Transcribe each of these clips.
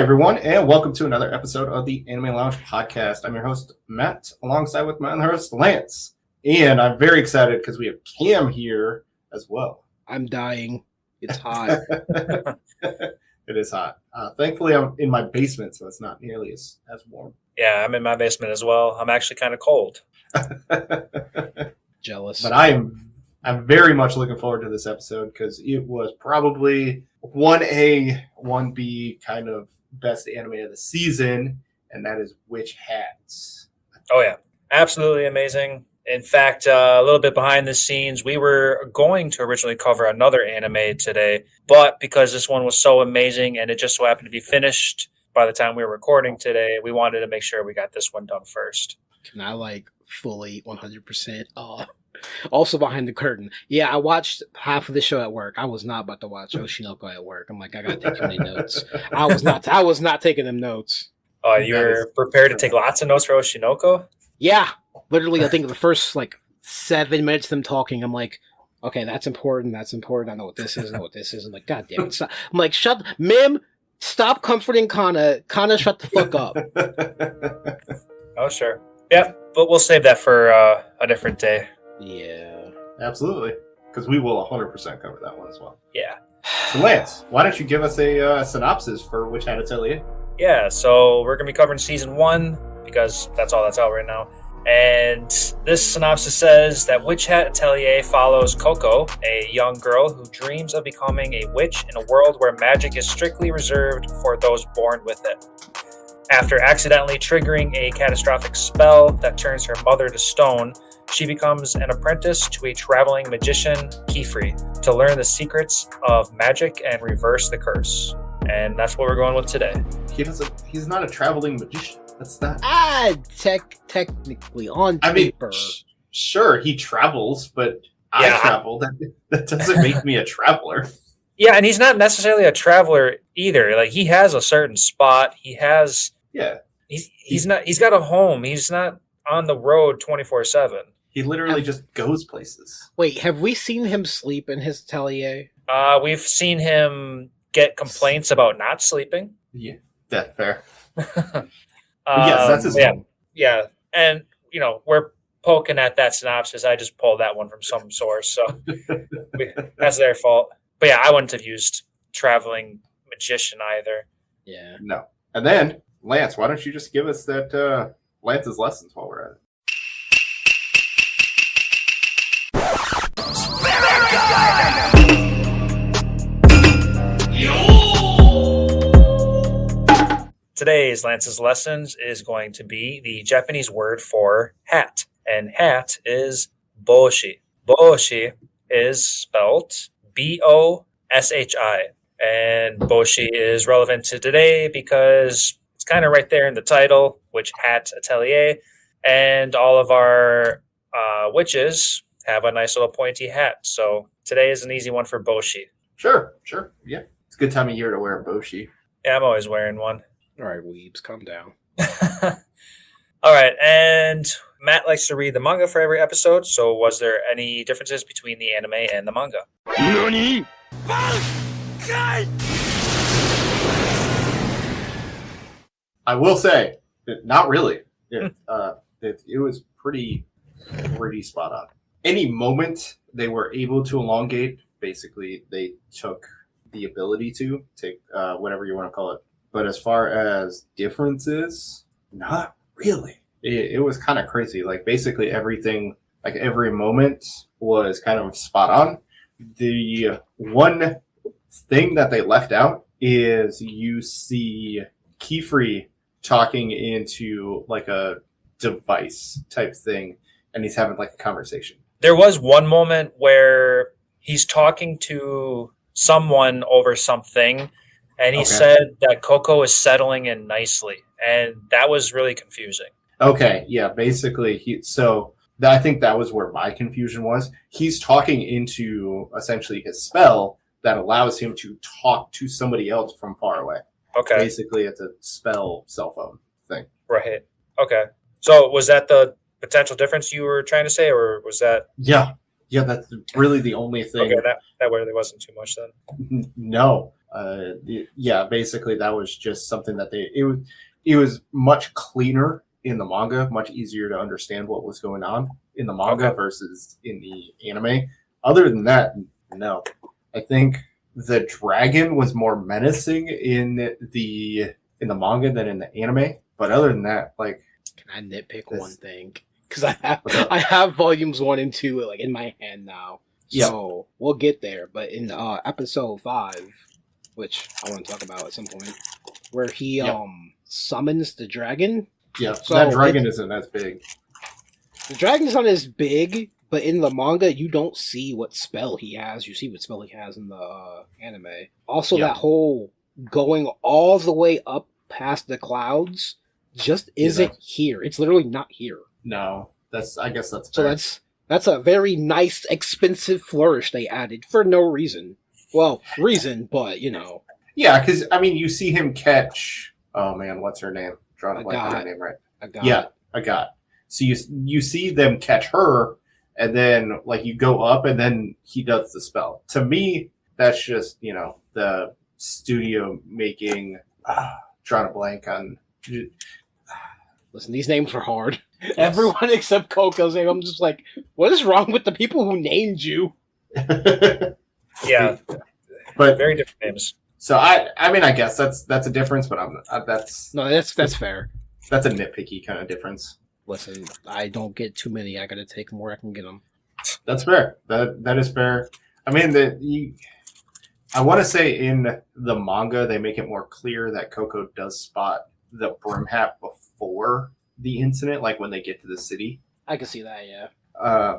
everyone, and welcome to another episode of the Anime Lounge podcast. I'm your host, Matt, alongside with my other host, Lance. And I'm very excited because we have Cam here as well. I'm dying. It's hot. It is hot. Thankfully, I'm in my basement, so it's not nearly as warm. Yeah, I'm in my basement as well. I'm actually kind of cold. Jealous. But I'm very much looking forward to this episode because it was probably 1A, 1B kind of best anime of the season, and that is Witch Hat. Oh, yeah. Absolutely amazing. In fact, a little bit behind the scenes, we were going to originally cover another anime today, but because this one was so amazing and it just so happened to be finished by the time we were recording today, we wanted to make sure we got this one done first. Can I fully 100%? Also behind the curtain. Yeah, I watched half of the show at work. I was not about to watch Oshinoko at work. I'm like, I gotta take too many notes. I was not taking them notes. Oh, you're prepared to take lots of notes for Oshinoko? Yeah. Literally, I think the first 7 minutes of them talking, I'm like, okay, that's important. I know what this is. I'm like, God damn it. Stop. I'm like, stop comforting Kana. Kana, shut the fuck up. Oh, sure. Yeah, but we'll save that for a different day. Yeah. Absolutely. Because we will 100% cover that one as well. Yeah. So Lance, why don't you give us a synopsis for Witch Hat Atelier? Yeah, so we're going to be covering Season 1 because that's all that's out right now. And this synopsis says that Witch Hat Atelier follows Coco, a young girl who dreams of becoming a witch in a world where magic is strictly reserved for those born with it. After accidentally triggering a catastrophic spell that turns her mother to stone, she becomes an apprentice to a traveling magician, Kifri, to learn the secrets of magic and reverse the curse. And that's what we're going with today. He's not a traveling magician. That's not. Technically on paper. Sure, he travels, but I travel. That doesn't make me a traveler. Yeah, and he's not necessarily a traveler either. He has a certain spot. He has. Yeah. He's not. He's got a home. He's not on the road 24/7. He literally just goes places. Wait, have we seen him sleep in his atelier? We've seen him get complaints about not sleeping. Yeah, that's fair. Yes, that's his home. Yeah, and we're poking at that synopsis. I just pulled that one from some source, so that's their fault. But yeah, I wouldn't have used traveling magician either. Yeah. No. And then, Lance, why don't you just give us that Lance's lessons while we're at it? Today's Lance's lessons is going to be the Japanese word for hat, and hat is boshi. Boshi is spelt B-O-S-H-I, and boshi is relevant to today because it's kind of right there in the title, Witch Hat Atelier, and all of our witches have a nice little pointy hat. So today is an easy one for boshi. Sure. Yeah. It's a good time of year to wear a boshi. Yeah, I'm always wearing one. All right, weebs, calm down. All right, and Matt likes to read the manga for every episode, so was there any differences between the anime and the manga? NANI? I will say, not really. It was pretty spot on. Any moment they were able to elongate, basically, they took the ability to take whatever you want to call it. But as far as differences, not really. It was kind of crazy. Basically everything, every moment was kind of spot on. The one thing that they left out is you see Kifri talking into a device type thing, and he's having a conversation. There was one moment where he's talking to someone over something, and he said that Coco is settling in nicely, and that was really confusing. Okay, yeah, basically, I think that was where my confusion was. He's talking into, essentially, his spell that allows him to talk to somebody else from far away. Okay. Basically, it's a spell cell phone thing. Right. Okay. So was that the potential difference you were trying to say, or was that... Yeah, that's really the only thing. Okay, that really wasn't too much then. No. Yeah, basically that was just something that it was much cleaner in the manga, much easier to understand what was going on in the manga versus in the anime. Other than that, no. I think the dragon was more menacing in the manga than in the anime. But other than that, like, can I nitpick one thing? Because I have volumes 1 and 2 like in my hand now. So we'll get there. But in episode 5, which I want to talk about at some point, where he summons the dragon. Yeah, so that dragon isn't as big. The dragon's not as big, but in the manga, you don't see what spell he has. You see what spell he has in the anime. Also, that whole going all the way up past the clouds just isn't here. It's literally not here. No, I guess that's fair. So that's a very nice, expensive flourish they added for no reason. Well, reason, but you know. Yeah, because I mean, you see him catch. Oh man, what's her name? Drawing a blank on her name, right? Agat. So you see them catch her, and then like you go up, and then he does the spell. To me, that's just the studio making. Drawing a blank on. Listen, these names were hard. Yes. Everyone except Coco's name. I'm just like, what is wrong with the people who named you? Yeah, but very different names. So I mean, I guess that's a difference, but that's fair. That's a nitpicky kind of difference. Listen, I don't get too many. I gotta take them where I can get them. That's fair. That is fair. I mean, I want to say in the manga they make it more clear that Coco does spot the brim hat before the incident, like when they get to the city. I can see that, yeah.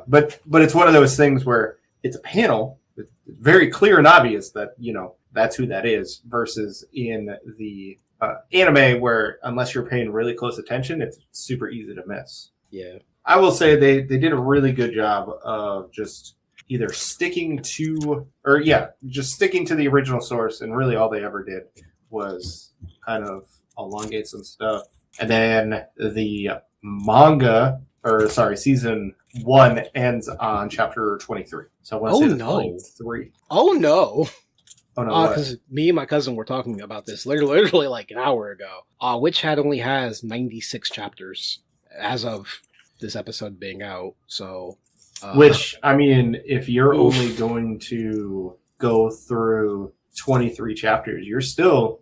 But it's one of those things where it's a panel. It's very clear and obvious that that's who that is. Versus in the anime, where unless you're paying really close attention, it's super easy to miss. Yeah, I will say they did a really good job of just either sticking to the original source, and really all they ever did was kind of elongate some stuff. And then the manga, season 1 ends on chapter 23. So I want to say 23. Oh no. Oh no. Because me and my cousin were talking about this literally like an hour ago. Witch Hat only has 96 chapters as of this episode being out. So which, I mean, if you're only going to go through 23 chapters, you're still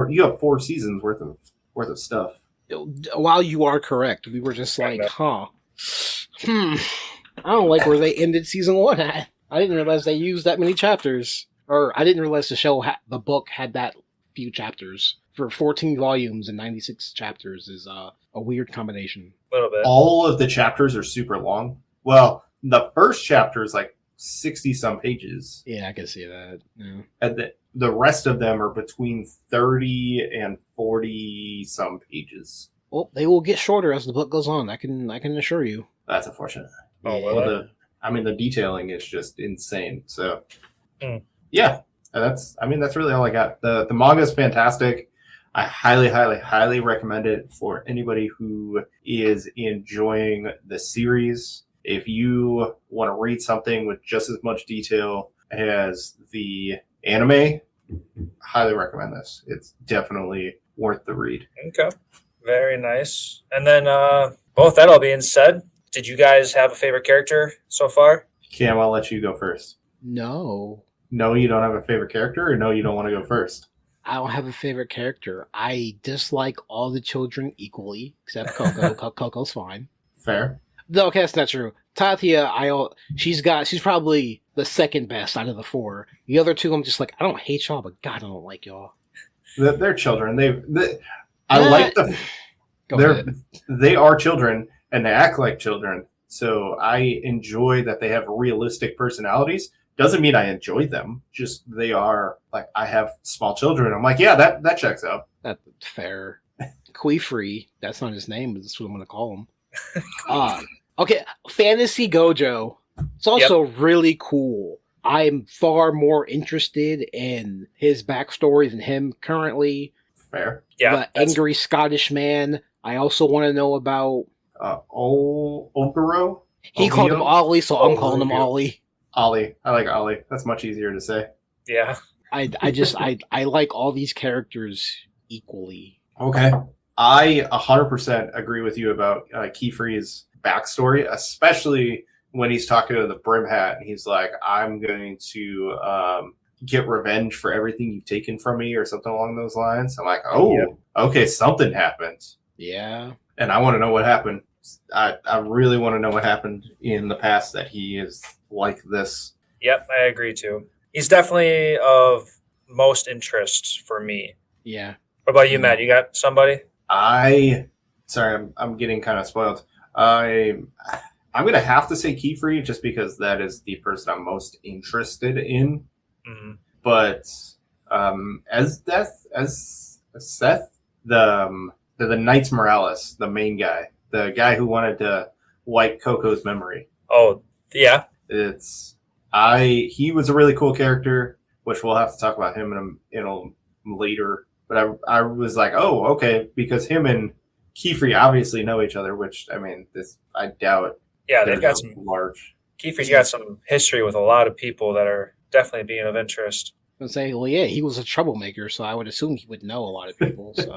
you have 4 seasons worth of stuff. While you are correct, we were just like, I don't like where they ended season 1 at. I didn't realize they used that many chapters. Or I didn't realize the book had that few chapters. For 14 volumes and 96 chapters is a weird combination. A little bit. All of the chapters are super long. Well, the first chapter is like 60-some pages. Yeah, I can see that. Yeah. And the rest of them are between 30 and 40-some pages. Well, they will get shorter as the book goes on. I can assure you. That's unfortunate. Oh, well. The detailing is just insane. So, yeah, that's really all I got. The manga is fantastic. I highly, highly, highly recommend it for anybody who is enjoying the series. If you want to read something with just as much detail as the anime, highly recommend this. It's definitely worth the read. Okay. Very nice. And then, both that all being said, did you guys have a favorite character so far? Cam, I'll let you go first. No. No, you don't have a favorite character, or no, you don't want to go first? I don't have a favorite character. I dislike all the children equally, except Coco. Coco's fine. Fair. No, okay, that's not true. Tatia, she's probably the second best out of the 4. The other 2, I'm just like, I don't hate y'all, but God, I don't like y'all. They're children. They are children, and they act like children. So I enjoy that they have realistic personalities. Doesn't mean I enjoy them. Just they are like, I have small children. I'm like, yeah, that checks out. That's fair. Queefree, that's not his name, but that's what I'm going to call him. Okay, Fantasy Gojo. It's also really cool. I'm far more interested in his backstory than him currently. Fair. Yeah. The angry Scottish man. I also want to know about Oguro. He called him Ollie, so I'm calling him Ollie. Ollie. I like Ollie. That's much easier to say. Yeah. I like all these characters equally. Okay. I 100% agree with you about Keyfree's backstory, especially when he's talking to the Brim Hat and he's like, I'm going to get revenge for everything you've taken from me or something along those lines. I'm like, oh, okay, something happened. Yeah. And I want to know what happened. I really want to know what happened in the past that he is like this. Yep, I agree too. He's definitely of most interest for me. Yeah. What about you, Matt? You got somebody? Sorry, I'm getting kind of spoiled. I'm going to have to say Keyfree just because that is the person I'm most interested in. Mm-hmm. But as Seth, the Knights Morales, the main guy, the guy who wanted to wipe Coco's memory. Oh, yeah. He was a really cool character, which we'll have to talk about him in a later. But I was like, oh, okay, because him and Keyfree obviously know each other, which, I mean, I doubt. Yeah, they've got some large. Keyfree's got some history with a lot of people that are definitely being of interest. I would say, well, yeah, he was a troublemaker, so I would assume he would know a lot of people. So.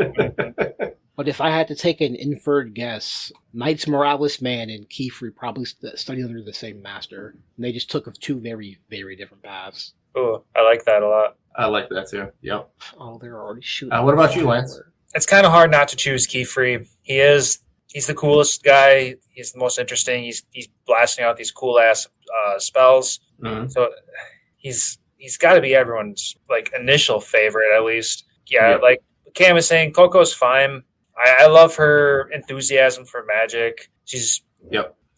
But if I had to take an inferred guess, Knights Morales Man and Keyfree probably studied under the same master, and they just took two very, very different paths. Oh, I like that a lot. I like that too. Yep. Oh, they're already shooting. What about you, Lance? It's kind of hard not to choose Keyfree. He's the coolest guy. He's the most interesting. He's blasting out these cool ass spells. Mm-hmm. So he's got to be everyone's like initial favorite at least. Yeah, like Cam was saying, Coco's fine. I love her enthusiasm for magic. She's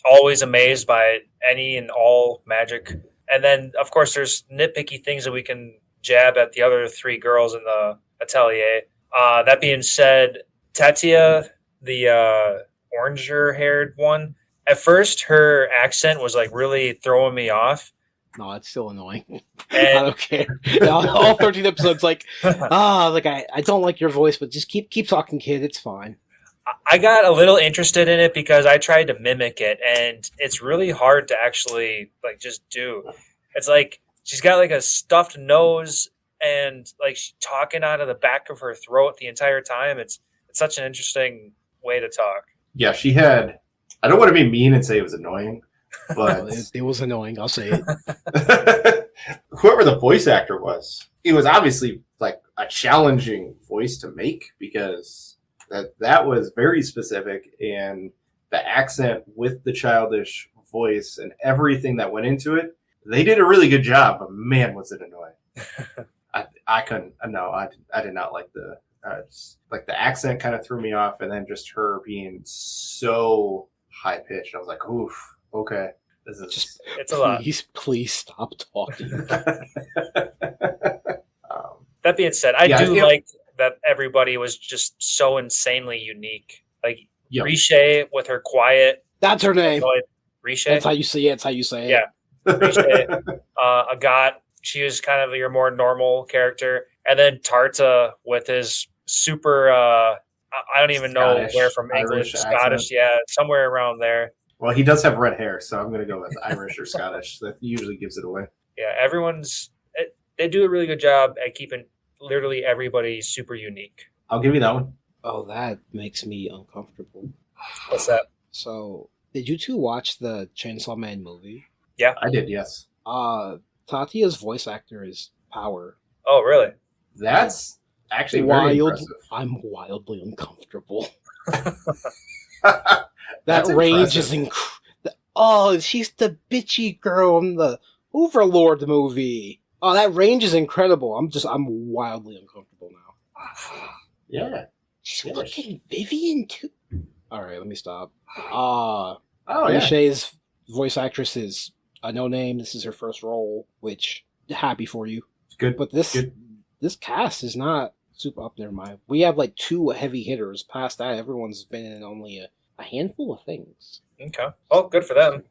always amazed by any and all magic. And then, of course, there's nitpicky things that we can jab at the other three girls in the atelier. That being said, Tatia, the oranger-haired one, at first her accent was like really throwing me off. No, it's still annoying. And I don't care. All 13 episodes, I don't like your voice, but just keep talking, kid. It's fine. I got a little interested in it because I tried to mimic it, and it's really hard to actually like just do. It's like she's got like a stuffed nose, and like she's talking out of the back of her throat the entire time. It's such an interesting way to talk. Yeah, she had. I don't want to be mean and say it was annoying, but it was annoying. I'll say it. Whoever the voice actor was, it was obviously like a challenging voice to make because that was very specific, and the accent with the childish voice and everything that went into it, they did a really good job. But man, was it annoying! I couldn't. No, I did not like the accent. Kind of threw me off, and then just her being so high pitched. I was like, oof, okay. This is it's a lot. Please stop talking. That being said, I do like that everybody was just so insanely unique. Like Riche with her quiet. That's her name. Riche. That's how you say it. That's how you say it. Yeah. Riche. Agat. She was kind of your more normal character, and then Tarta with his super. I don't even know where from English, Scottish. Yeah, somewhere around there. Well, he does have red hair, so I'm going to go with Irish or Scottish. That usually gives it away. Yeah, they do a really good job at keeping literally everybody super unique. I'll give you that one. Oh, that makes me uncomfortable. What's that? So, did you two watch the Chainsaw Man movie? Yeah. I did, yes. Tatia's voice actor is Power. Oh, really? That's actually very impressive. I'm wildly uncomfortable. That's that range is incredible. Oh, she's the bitchy girl in the Overlord movie. Oh, that range is incredible. I'm wildly uncomfortable now. Yeah. She's fucking Vivian too. All right, let me stop. yeah. Shay's voice actress is a no name. This is her first role, which happy for you. Good. But this cast is not super up there. We have like two heavy hitters. Past that, everyone's been in only a handful of things. Okay. Oh, good for them.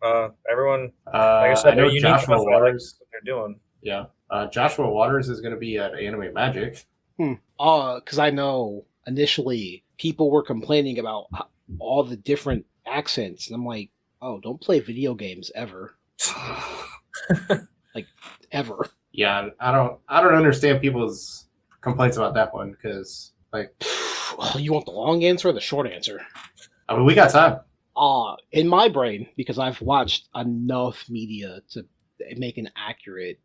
Everyone, like I said, they're unique. Joshua Waters. What they're doing. Yeah. Joshua Waters is going to be at Anime Magic. Because I know initially people were complaining about all the different accents, and I'm like, oh, don't play video games ever. Like, ever. Yeah, I don't understand people's complaints about that one because, like, You want the long answer or the short answer? I mean, we got time. In my brain, because I've watched enough media to make an accurate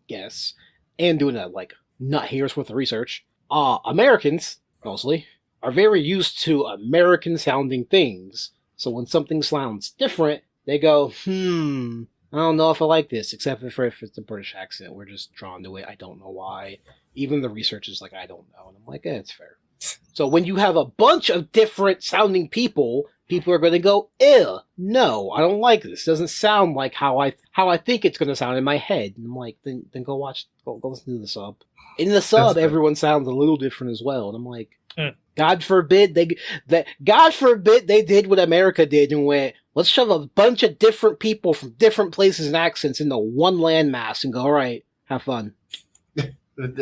guess, and doing a like nut years worth of research. Americans mostly are very used to American sounding things. So when something sounds different, they go, I don't know if I like this, except for if it's a British accent. We're just drawn to it. I don't know why. Even the research is like, I don't know. And I'm like, it's fair. So when you have a bunch of different sounding people are going to go, ew, no, I don't like this. It doesn't sound like how I think it's going to sound in my head. And I'm like, then go listen to the sub. In the sub, everyone sounds a little different as well. And I'm like, God forbid they did what America did and went, let's shove a bunch of different people from different places and accents into one landmass and go, all right, have fun.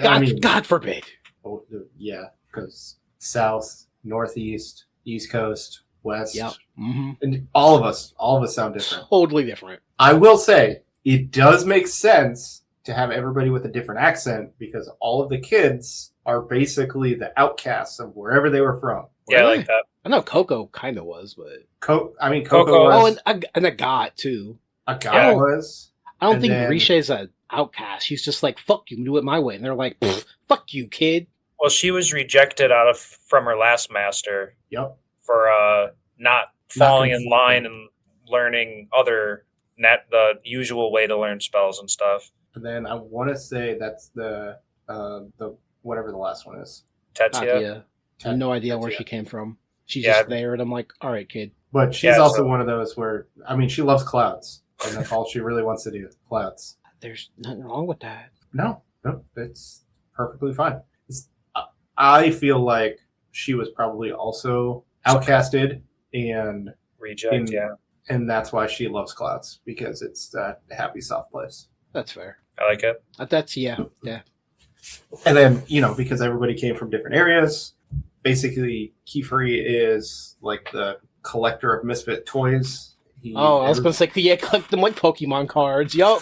God forbid. Oh, yeah, because South, Northeast, East Coast, West, yep. Mm-hmm. And all of us sound different. Totally different. I will say, it does make sense to have everybody with a different accent because all of the kids are basically the outcasts of wherever they were from. Yeah, really? Like that. I know Coco kind of was, but Coco was. Oh, and Agat too. Agat was. I don't think Risha's an outcast. She's just like, fuck you, do it my way. And they're like, fuck you, kid. Well, she was rejected from her last master. Yep. For not falling in line and learning the usual way to learn spells and stuff. And then I want to say that's the whatever the last one is. Tetsuya. I have no idea where she came from. She's just there, and I'm like, all right, kid. But she's also one of those where, I mean, she loves clouds. And that's all she really wants to do, clouds. There's nothing wrong with that. No, it's perfectly fine. I feel like she was probably also outcasted and reject, and that's why she loves clouds, because it's that happy, soft place. That's fair. I like it. That's yeah. And then, because everybody came from different areas, basically Kiefer is like the collector of misfit toys. I was going to say, collect them like Pokemon cards. Yup.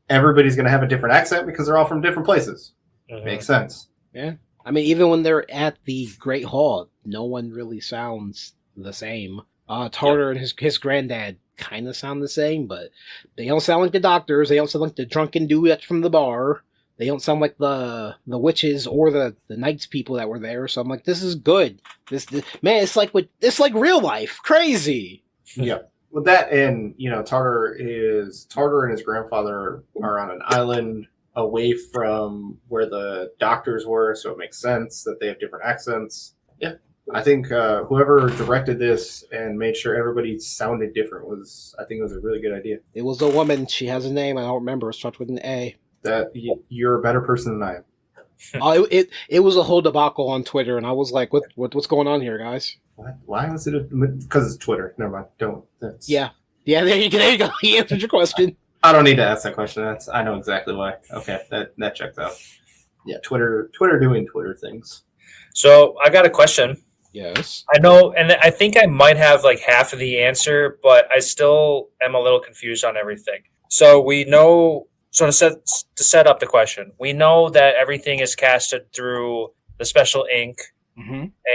Everybody's going to have a different accent because they're all from different places. Mm-hmm. Makes sense. Yeah. I mean, even when they're at the Great Hall, no one really sounds the same. Tartar and his granddad kind of sound the same, but they don't sound like the doctors. They don't sound like the drunken dude from the bar. They don't sound like the witches or the knights people that were there. So I'm like, this is good. This man, it's like real life. Crazy. Yeah. With that, and Tartar and his grandfather are on an island away from where the doctors were, so it makes sense that they have different accents. Yeah. I think whoever directed this and made sure everybody sounded different was a really good idea. It was a woman. She has a name. I don't remember. It starts with an A. That you're a better person than I am. It was a whole debacle on Twitter, and I was like, what's going on here, guys? What? Why was it? Because it's Twitter. Never mind. Don't. Yeah. There you go. He answered your question. I don't need to ask that question. I know exactly why. Okay, that checks out. Yeah, Twitter doing Twitter things. So I got a question. Yes. I know, and I think I might have like half of the answer, but I still am a little confused on everything. So we know. So to set up the question, we know that everything is casted through the special ink,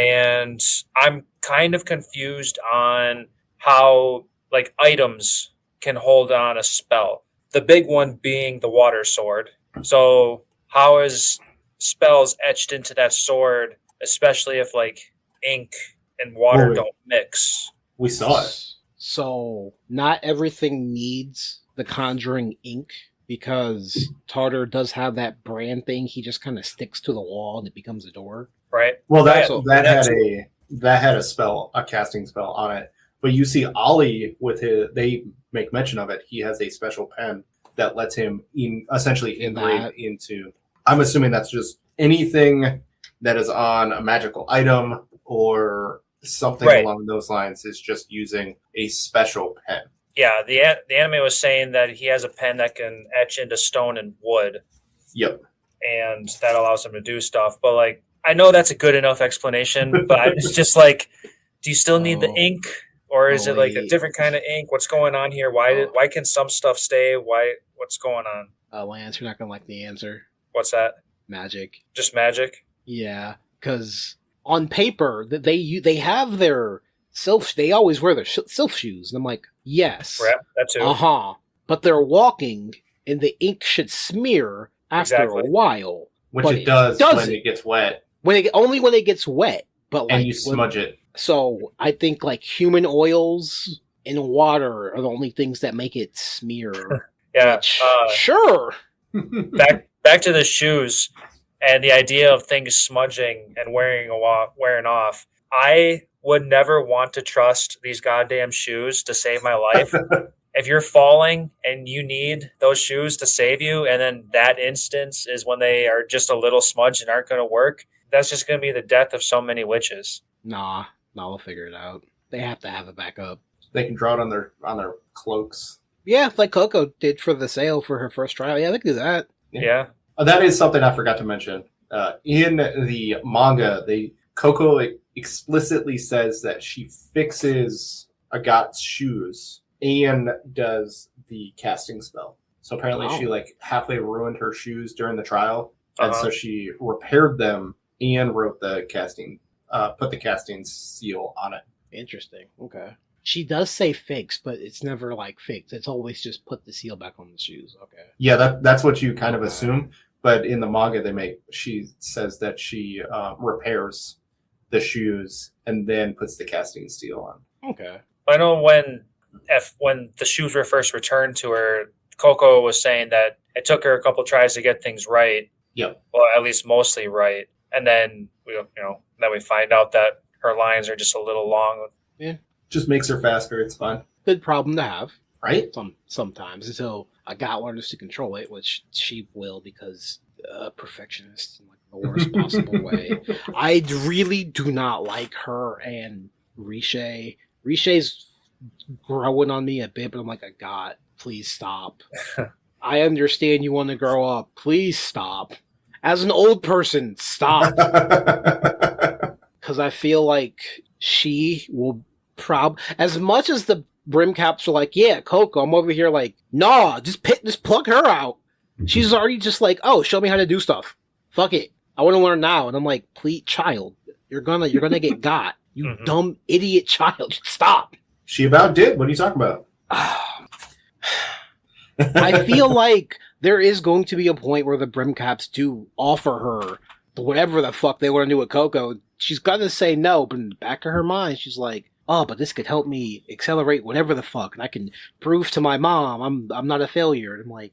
and I'm kind of confused on how like items can hold on a spell. The big one being the water sword. So how is spells etched into that sword, especially if like ink and water don't mix? We saw it. So not everything needs the conjuring ink, because Tartar does have that brand thing. He just kind of sticks to the wall and it becomes a door. Right. Well, that had a spell, a casting spell on it. But you see Ollie they make mention of it. He has a special pen that lets him essentially engrave into. I'm assuming that's just anything that is on a magical item or something along those lines is just using a special pen. Yeah, the anime was saying that he has a pen that can etch into stone and wood. Yep. And that allows him to do stuff. But like, I know that's a good enough explanation, but it's just like, do you still need the ink? or is Oh, it like a wait. different kind of ink? What's going on here? Why can some stuff stay? What's going on? Lance, you're not gonna like the answer. What's that? Magic. Just magic? Yeah, because on paper they have their sylph. They always wear their sylph shoes, and I'm like, yes, Right, that too. But they're walking, and the ink should smear after Exactly. a while. Which But it does doesn't. when it gets wet Only when it gets wet. But like and you smudge it. So I think like human oils and water are the only things that make it smear. Yeah. Which, sure. Back to the shoes and the idea of things smudging and wearing off. I would never want to trust these goddamn shoes to save my life. If you're falling and you need those shoes to save you, and then that instance is when they are just a little smudged and aren't going to work, that's just going to be the death of so many witches. Nah, we'll figure it out. They have to have a backup. They can draw it on their cloaks. Yeah, like Coco did for the sale for her first trial. Yeah, they can do that. Yeah. That is something I forgot to mention. In the manga, Coco explicitly says that she fixes Agat's shoes and does the casting spell. So apparently she like halfway ruined her shoes during the trial, and so she repaired them and wrote the casting, put the casting seal on it. Interesting. Okay. She does say fix, but it's never like fix. It's always just put the seal back on the shoes. Okay. Yeah, that's what you kind of assume. But in the manga, she says that she repairs the shoes and then puts the casting steel on. Okay. I know when the shoes were first returned to her, Coco was saying that it took her a couple tries to get things right. Yep. Well, at least mostly right. And then we find out that her lines are just a little long. Yeah. Just makes her faster. It's fun. Good problem to have. Right? Sometimes until Agat learns to control it, which she will because perfectionist in like the worst possible way. I really do not like her and Riche. Riche's growing on me a bit, but I'm like, Agat, please stop. I understand you want to grow up. Please stop. As an old person, stop. Because I feel like she will as much as the brim caps are like, yeah, Coco, I'm over here like, nah, just plug her out. She's already just like, oh, show me how to do stuff. Fuck it. I want to learn now. And I'm like, please, child, you're gonna get got. You dumb idiot child. Stop. She about did. What are you talking about? I feel like there is going to be a point where the brim caps do offer her whatever the fuck they want to do with Coco. She's gonna say no, but in the back of her mind, she's like, oh, but this could help me accelerate whatever the fuck, and I can prove to my mom I'm not a failure. And I'm like,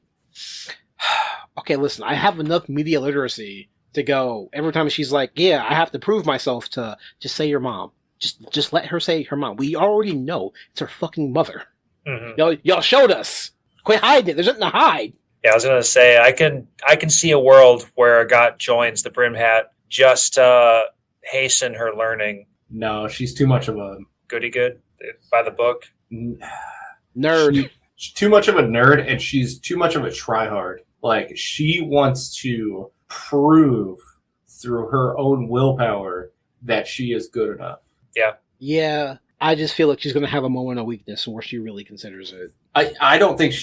okay, listen, I have enough media literacy to go every time she's like, yeah, I have to prove myself to just say your mom. Just let her say her mom. We already know it's her fucking mother. Mm-hmm. Y'all showed us. Quit hiding it. There's nothing to hide. Yeah, I was gonna say I can see a world where Agat joins the Brim Hat just to hasten her learning. No, she's too much of a goody good by the book. Nerd. She's too much of a nerd, and she's too much of a tryhard. Like, she wants to prove through her own willpower that she is good enough. Yeah. Yeah. I just feel like she's going to have a moment of weakness where she really considers it. I don't think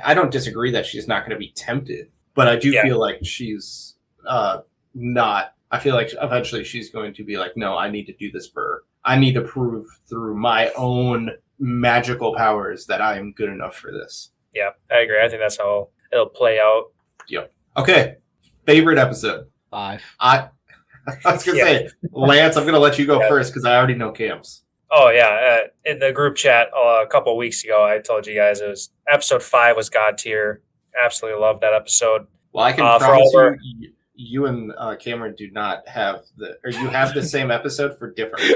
I don't disagree that she's not going to be tempted, but I do feel like she's not. I feel like eventually she's going to be like, no, I need to do this for her. I need to prove through my own magical powers that I am good enough for this. Yeah, I agree. I think that's how it'll play out. Yep. Okay. Favorite episode? 5. I was going to say, Lance, I'm going to let you go first because I already know Cam's. Oh, yeah. In the group chat a couple of weeks ago, I told you guys it was episode 5 was God tier. Absolutely loved that episode. Well, I can promise you and Cameron do not have you have the same episode for different.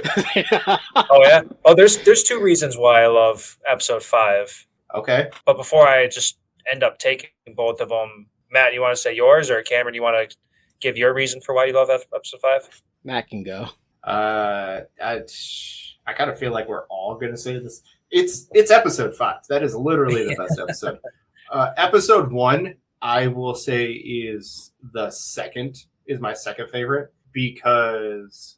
Oh, yeah? Oh, there's 2 reasons why I love episode 5. Okay. But before I just end up taking both of them, Matt, you want to say yours, or Cameron, you want to give your reason for why you love episode 5? Matt can go. I kind of feel like we're all going to say this. It's episode 5. That is literally the best episode. Episode 1, I will say, is my second favorite because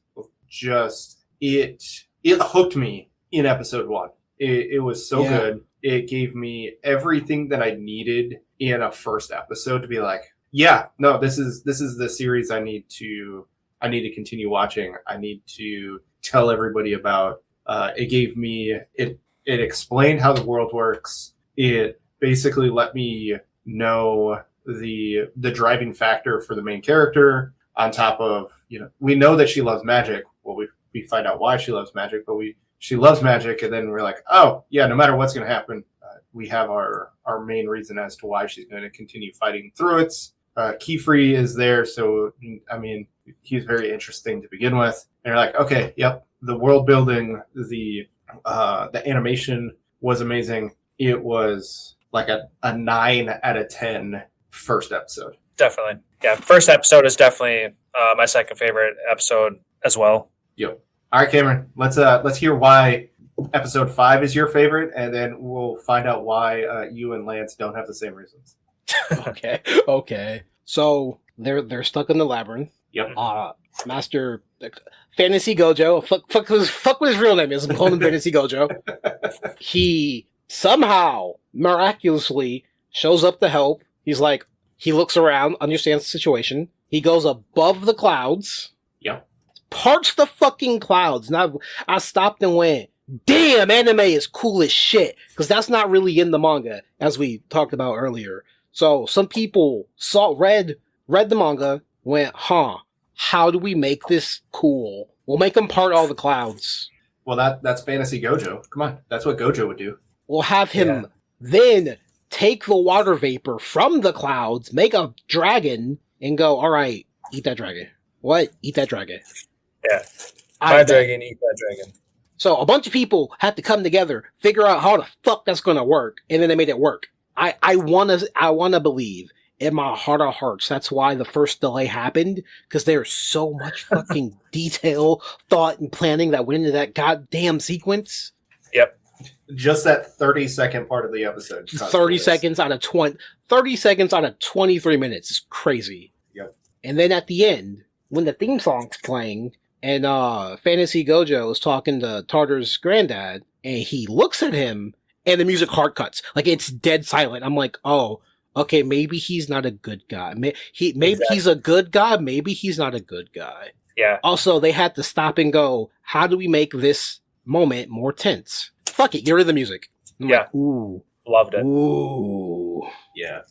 just it hooked me in episode 1. It was so good. It gave me everything that I needed in a first episode to be like, yeah, no, this is the series I need to continue watching. I need to tell everybody about. It gave me it explained how the world works. It basically let me know the driving factor for the main character, on top of, we know that she loves magic. Well, we find out why she loves magic, but she loves magic, and then we're like, oh yeah, no matter what's going to happen, we have our main reason as to why she's going to continue fighting through it. Keyfree is there, so I mean, he's very interesting to begin with. And you're like, okay, yep, the world building, the animation was amazing. It was like a 9 out of 10 first episode. Definitely, yeah. First episode is definitely my second favorite episode as well. Yep. All right, Cameron, let's hear why episode 5 is your favorite, and then we'll find out why you and Lance don't have the same reasons. Okay. So they're stuck in the labyrinth. Yep. Master Fantasy Gojo. Fuck what his real name is. I'm calling him Fantasy Gojo. He somehow miraculously shows up to help. He's like, he looks around, understands the situation. He goes above the clouds. Yep. Parts the fucking clouds. Now I stopped and went, damn, anime is cool as shit. Because that's not really in the manga, as we talked about earlier. So some people read the manga, went, how do we make this cool? We'll make them part all the clouds. Well, that's Fantasy Gojo. Come on, that's what Gojo would do. We'll have him then take the water vapor from the clouds, make a dragon, and go, all right, eat that dragon. What? Eat that dragon. Yeah. My dragon, eat that dragon. So a bunch of people had to come together, figure out how the fuck that's going to work, and then they made it work. I wanna believe in my heart of hearts that's why the first delay happened, because there's so much fucking detail, thought, and planning that went into that goddamn sequence. Yep. Just that 30-second part of the episode. 30 seconds out of 23 minutes is crazy. Yep. And then at the end, when the theme song's playing, and Fantasy Gojo is talking to Tartar's granddad, and he looks at him, and the music hard cuts. Like, it's dead silent. I'm like, oh, okay, maybe he's not a good guy. Maybe he's a good guy, maybe he's not a good guy. Yeah. Also, they had to stop and go, how do we make this moment more tense? Fuck it, get rid of the music. I'm like, ooh. Loved it. Ooh. Yeah.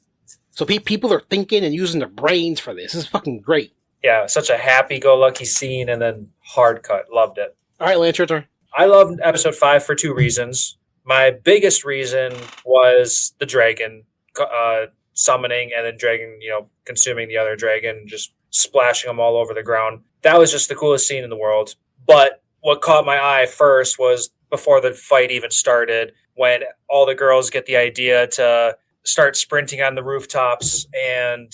So people are thinking and using their brains for this. This is fucking great. Yeah, such a happy-go-lucky scene, and then hard cut. Loved it. All right, Lance, your turn. I loved episode 5 for 2 reasons. My biggest reason was the dragon summoning, and then dragon, consuming the other dragon, just splashing them all over the ground. That was just the coolest scene in the world. But what caught my eye first was before the fight even started, when all the girls get the idea to start sprinting on the rooftops and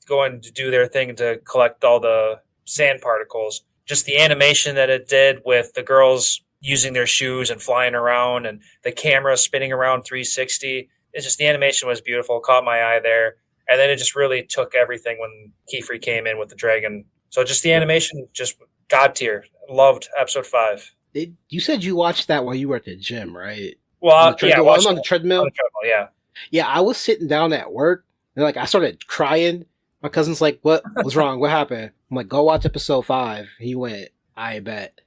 going to do their thing to collect all the sand particles. Just the animation that it did with the girls using their shoes and flying around and the camera spinning around 360. It's just, the animation was beautiful, caught my eye there. And then it just really took everything when Keyfree came in with the dragon. So just the animation, just god tier. Loved episode 5. You said you watched that while you were at the gym, right? Well, on the treadmill. Yeah. Yeah, I was sitting down at work and I started crying. My cousin's like, "What was wrong? What happened?" I'm like, "Go watch episode 5." He went, "I bet."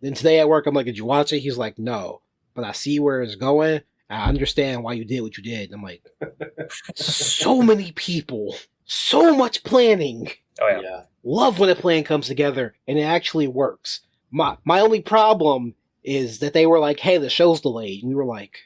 Then today at work, I'm like, "Did you watch it?" He's like, "No, but I see where it's going. I understand why you did what you did." And I'm like, so many people, so much planning. Oh yeah. Love when a plan comes together and it actually works. My only problem is that they were like, "Hey, the show's delayed." And we were like,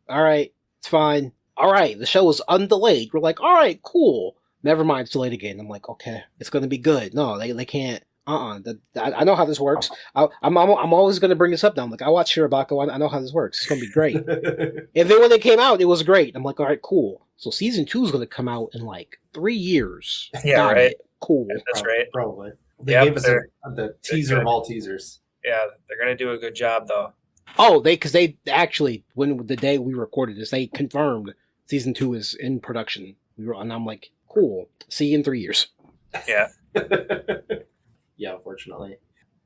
"All right, it's fine. All right, the show was undelayed." We're like, "All right, cool. Never mind, it's delayed again." I'm like, "Okay, it's going to be good." No, they can't. I know how this works. I'm always going to bring this up now. I'm like, I watch Shirobako. I know how this works. It's going to be great. And then when it came out, it was great. I'm like, all right, cool. So season 2 is going to come out in like 3 years. Yeah, Got right. it. Cool. That's right. Probably. They gave us the teaser of all teasers. Yeah, they're going to do a good job, though. Oh, because they actually, when the day we recorded this, they confirmed season 2 is in production. And I'm like, cool. See you in 3 years. Yeah. Yeah, unfortunately.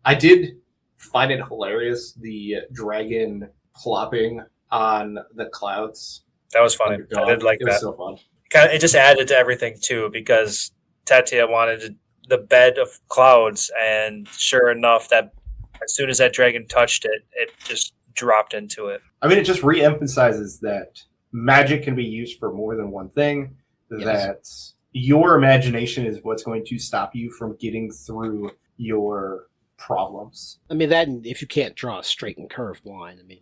I did find it hilarious, the dragon plopping on the clouds. That was funny. I did like it was that. so fun. It just added to everything too, because Tatia wanted the bed of clouds, and sure enough, that as soon as that dragon touched it, it just dropped into it. I mean, it just re-emphasizes that magic can be used for more than one thing. Yes. That your imagination is what's going to stop you from getting through your problems. I mean, that if you can't draw a straight and curved line, I mean,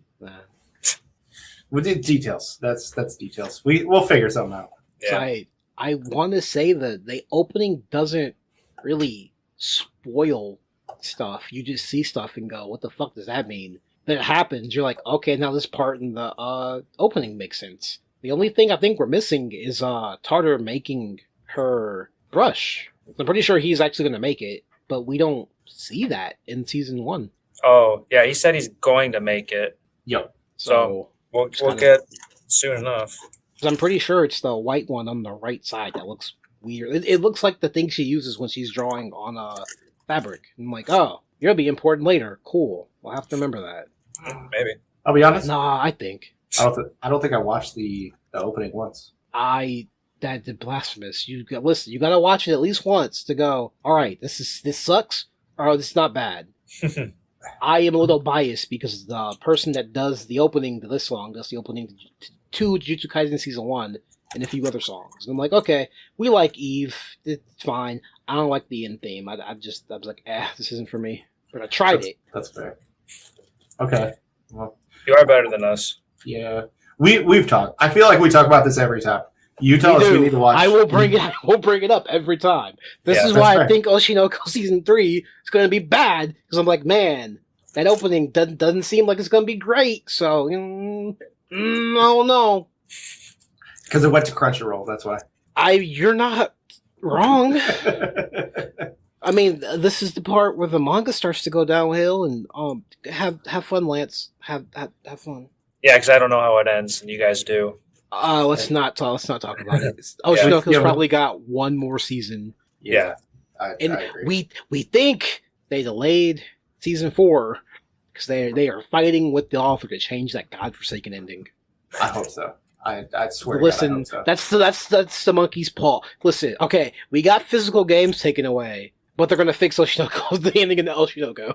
We did details. That's details. We'll figure something out. Yeah. so I want to say that the opening doesn't really spoil stuff. You just see stuff and go, "What the fuck does that mean?" Then it happens. You're like, "Okay, now this part in the opening makes sense." The only thing I think we're missing is Tartar making her brush. I'm pretty sure he's actually going to make it, but we don't see that in season 1. Oh, yeah, he said he's going to make it. Yep. So we'll get soon enough. 'Cause I'm pretty sure it's the white one on the right side that looks weird. It looks like the thing she uses when she's drawing on fabric. I'm like, oh, you'll be important later. Cool. We'll have to remember that. Maybe. I'll be honest. Nah, I think. I don't think I watched the opening once. That's blasphemous. Listen, you gotta watch it at least once to go, alright, this sucks, or this is not bad. I am a little biased because the person that does the opening to this song does the opening to Jujutsu Kaisen Season 1 and a few other songs. And I'm like, okay, we like Eve, it's fine. I don't like the end theme. I was like, this isn't for me. But I tried it. That's fair. Okay. Well, You are better than us. yeah. We've talked. I feel like we talk about this every time. You tell us we need to watch. I will bring it up every time. This is that's why fair. I think Oshinoko Season 3 is going to be bad, because I'm like, man, that opening doesn't seem like it's going to be great, so, I don't know. Because it went to Crunchyroll, that's why. You're not wrong. I mean, this is the part where the manga starts to go downhill, and have fun, Lance. Have fun. Yeah, because I don't know how it ends, and you guys do. Let's not talk about it. Oshinoko's probably got one more season. Yeah. I And agree. we think they delayed season 4 because they are fighting with the author to change that godforsaken ending. I hope so. I swear. Listen, to God, I hope so. that's the monkey's paw. Listen, okay, we got physical games taken away, but they're gonna fix Oshinoko, the ending in the Oshinoko.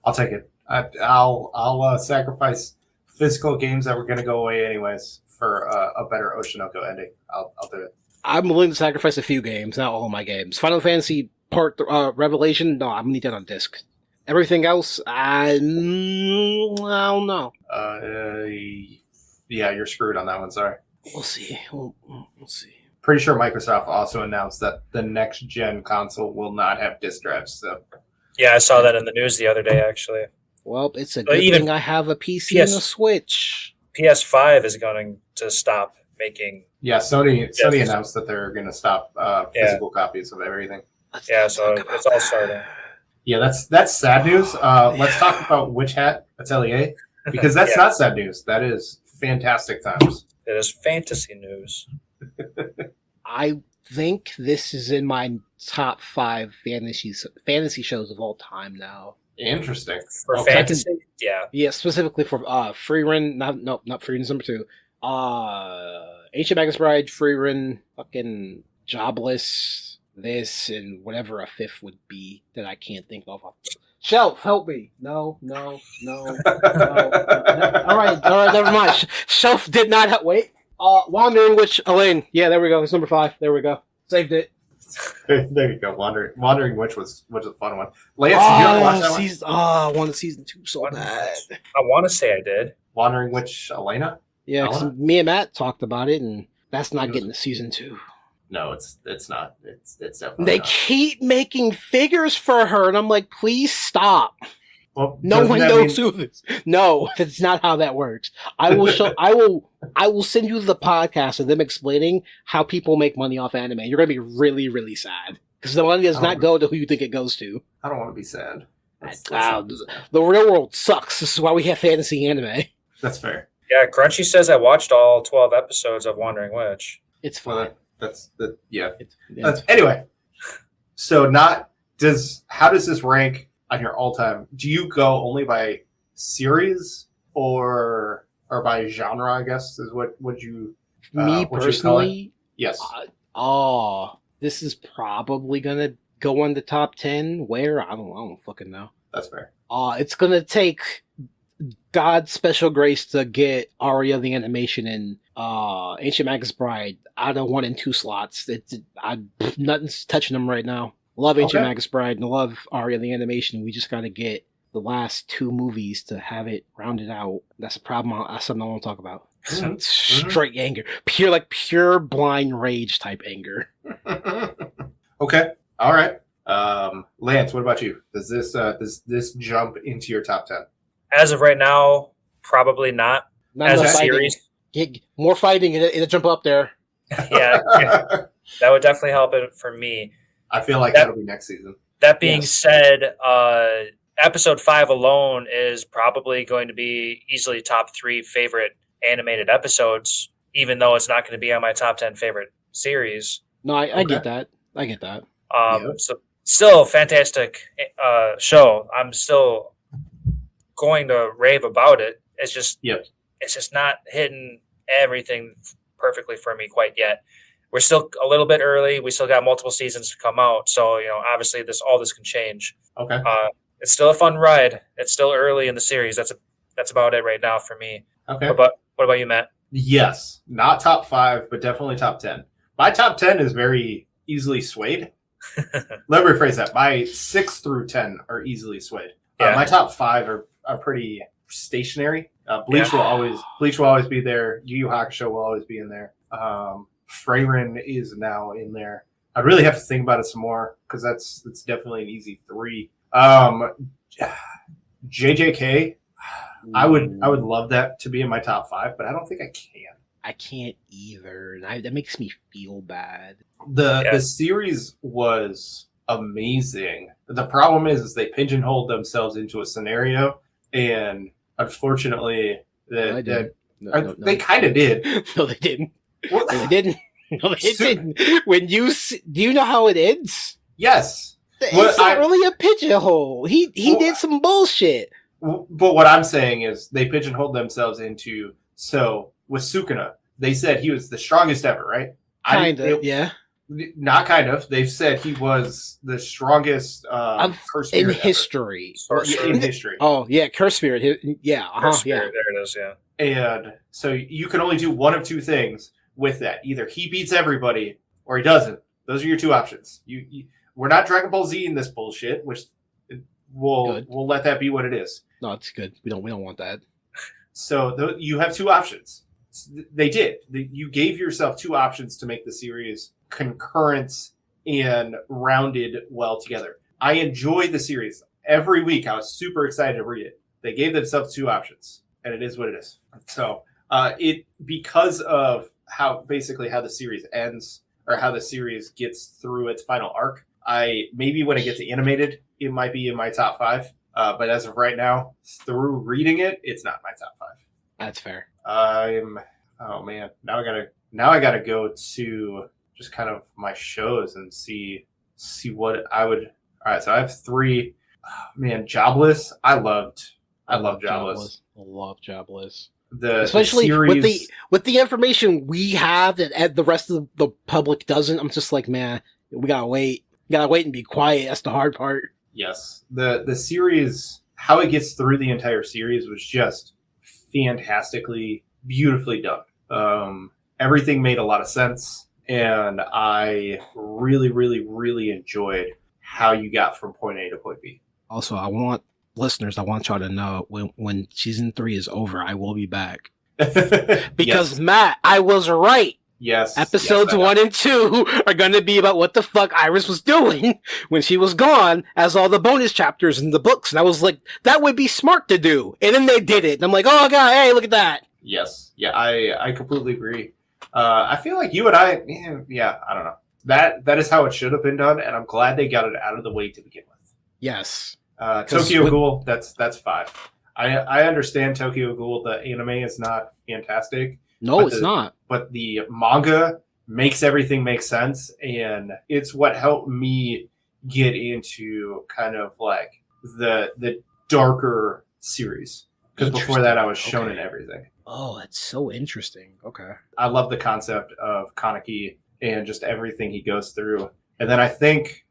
I'll take it. I'll sacrifice physical games that were going to go away anyways for a better Oshinoko ending. I'll do it. I'm willing to sacrifice a few games, not all of my games. Final Fantasy Part Revelation, no, I'm gonna need that on disc. Everything else, I don't know. Yeah, you're screwed on that one. Sorry. We'll see. We'll see. Pretty sure Microsoft also announced that the next gen console will not have disk drives. So Yeah, I saw that in the news the other day, actually. Well, it's a But good even thing I have a PC and a Switch. PS5 is going to stop making. yeah, Sony Yes. announced that they're going to stop physical copies of everything. Let's Yeah, not so talk about it's all that. starting. Yeah, that's sad news. Let's talk about Witch Hat Atelier because that's Yeah. not sad news. That is fantastic times. It is fantasy news. I think this is in my top 5 fantasy shows of all time now. Interesting. For Okay. fantasy, yeah. Yeah, specifically for Freerun. Not Freerun's number 2. Ancient Magus Bride, Freerun, fucking Jobless, this, and whatever a 5th would be that I can't think of. Shelf, help me. No. All right, never mind. Shelf did not wait. Wandering Witch, Elaine. Yeah, there we go. It's number 5. There we go. Saved it. There you go. Wandering Witch was a fun one. Lance, did you ever watch that one? I wanted season 2 so bad. I want to say I did. Wandering Witch, Elena? Yeah, because Elena? me and Matt talked about it, and that's not getting to season 2. No, it's not. It's definitely They not. keep making figures for her, and I'm like, please stop. Well, No doesn't one that knows mean- who this. No, that's not how that works. I will show. I will send you the podcast of them explaining how people make money off anime. You're gonna be really, really sad because the money does not go to who you think it goes to. I don't want to be sad. Wow, the real world sucks. This is why we have fantasy anime. That's fair. Yeah, Crunchy says I watched all 12 episodes of Wandering Witch. It's fine. Well, yeah. Yeah. Anyway, so how does this rank on your all-time, do you go only by series or by genre? I guess is what would you? Me what you would call it? personally, Yes. this is probably gonna go in the top 10. Where? I don't fucking know. That's fair. It's gonna take God's special grace to get Aria the animation and Ancient Magus Bride out of 1 and 2 slots. Nothing's touching them right now. Love Ancient Magus Bride and love Aria the animation. We just gotta get the last 2 movies to have it rounded out. That's a problem. That's something I won't talk about. Straight anger, pure blind rage type anger. Okay. All right. Lance, what about you? Does this jump into your top 10? As of right now, probably not. As a series, more fighting, it'll jump up there. Yeah, that would definitely help it for me. I feel like that'll be next season. That being said, episode 5 alone is probably going to be easily top 3 favorite animated episodes, even though it's not going to be on my top 10 favorite series. No, I get that. I get that. So still fantastic show. I'm still going to rave about it. It's just it's just not hitting everything perfectly for me quite yet. We're still a little bit early. We still got multiple seasons to come out, so obviously all this can change. Okay. It's still a fun ride. It's still early in the series. That's about it right now for me. Okay. What about you, Matt? Yes, not top 5, but definitely top 10. My top 10 is very easily swayed. Let me rephrase that. My 6 through 10 are easily swayed. My top 5 are pretty stationary. Bleach will always be there. Yu Yu Hakusho will always be in there. Freyrin is now in there. I'd really have to think about it some more because that's definitely an easy 3. JJK, I would love that to be in my top 5, but I don't think I can. I can't either. That makes me feel bad. The series was amazing. The problem is they pigeonholed themselves into a scenario, and unfortunately, they kind of did. No, they didn't. No, they didn't. No, they didn't. Do you know how it ends? Yes. It's not really a pigeonhole. He did some bullshit. But what I'm saying is they pigeonholed themselves into, so with Sukuna, they said he was the strongest ever, right? Kind of, yeah. Not kind of. They've said he was the strongest curse spirit in history. In history. Oh, yeah, curse spirit. Yeah, curse spirit, there it is, yeah. And so you can only do one of 2 things with that. Either he beats everybody or he doesn't. Those are your 2 options. We're not Dragon Ball Z in this bullshit, which we'll let that be what it is. No, it's good. We don't want that. So you have 2 options. They did. You gave yourself 2 options to make the series concurrent and rounded well together. I enjoyed the series. Every week I was super excited to read it. They gave themselves 2 options, and it is what it is. So because of how the series ends or how the series gets through its final arc, maybe when it gets animated, it might be in my top 5. But as of right now, through reading it, it's not my top 5. That's fair. Oh man, now I gotta go to just kind of my shows and see what I would. All right, so I have 3. Oh, man, Jobless. I love Jobless. I love Jobless. Especially the series, with the information we have that the rest of the public doesn't. I'm just like, man, we gotta wait. You gotta wait and be quiet. That's the hard part. Yes, the series, how it gets through the entire series was just fantastically, beautifully done. Everything made a lot of sense, and I really, really, really enjoyed how you got from point A to point B. Also, I want y'all to know when season 3 is over, I will be back. Because yes. Matt, I was right. Yes. Episodes 1 and 2 are going to be about what the fuck Iris was doing when she was gone, as all the bonus chapters in the books. And I was like, that would be smart to do. And then they did it. And I'm like, oh god, hey, look at that. Yes. Yeah, I completely agree. I feel like you and I don't know. That is how it should have been done, and I'm glad they got it out of the way to begin with. Yes. Tokyo Ghoul, that's 5. I understand Tokyo Ghoul, the anime is not fantastic. No, it's not. But the manga makes everything make sense, and it's what helped me get into kind of like the darker series. Because before that, I was shown in Okay. everything. Oh, that's so interesting. Okay. I love the concept of Kaneki and just everything he goes through. And then I think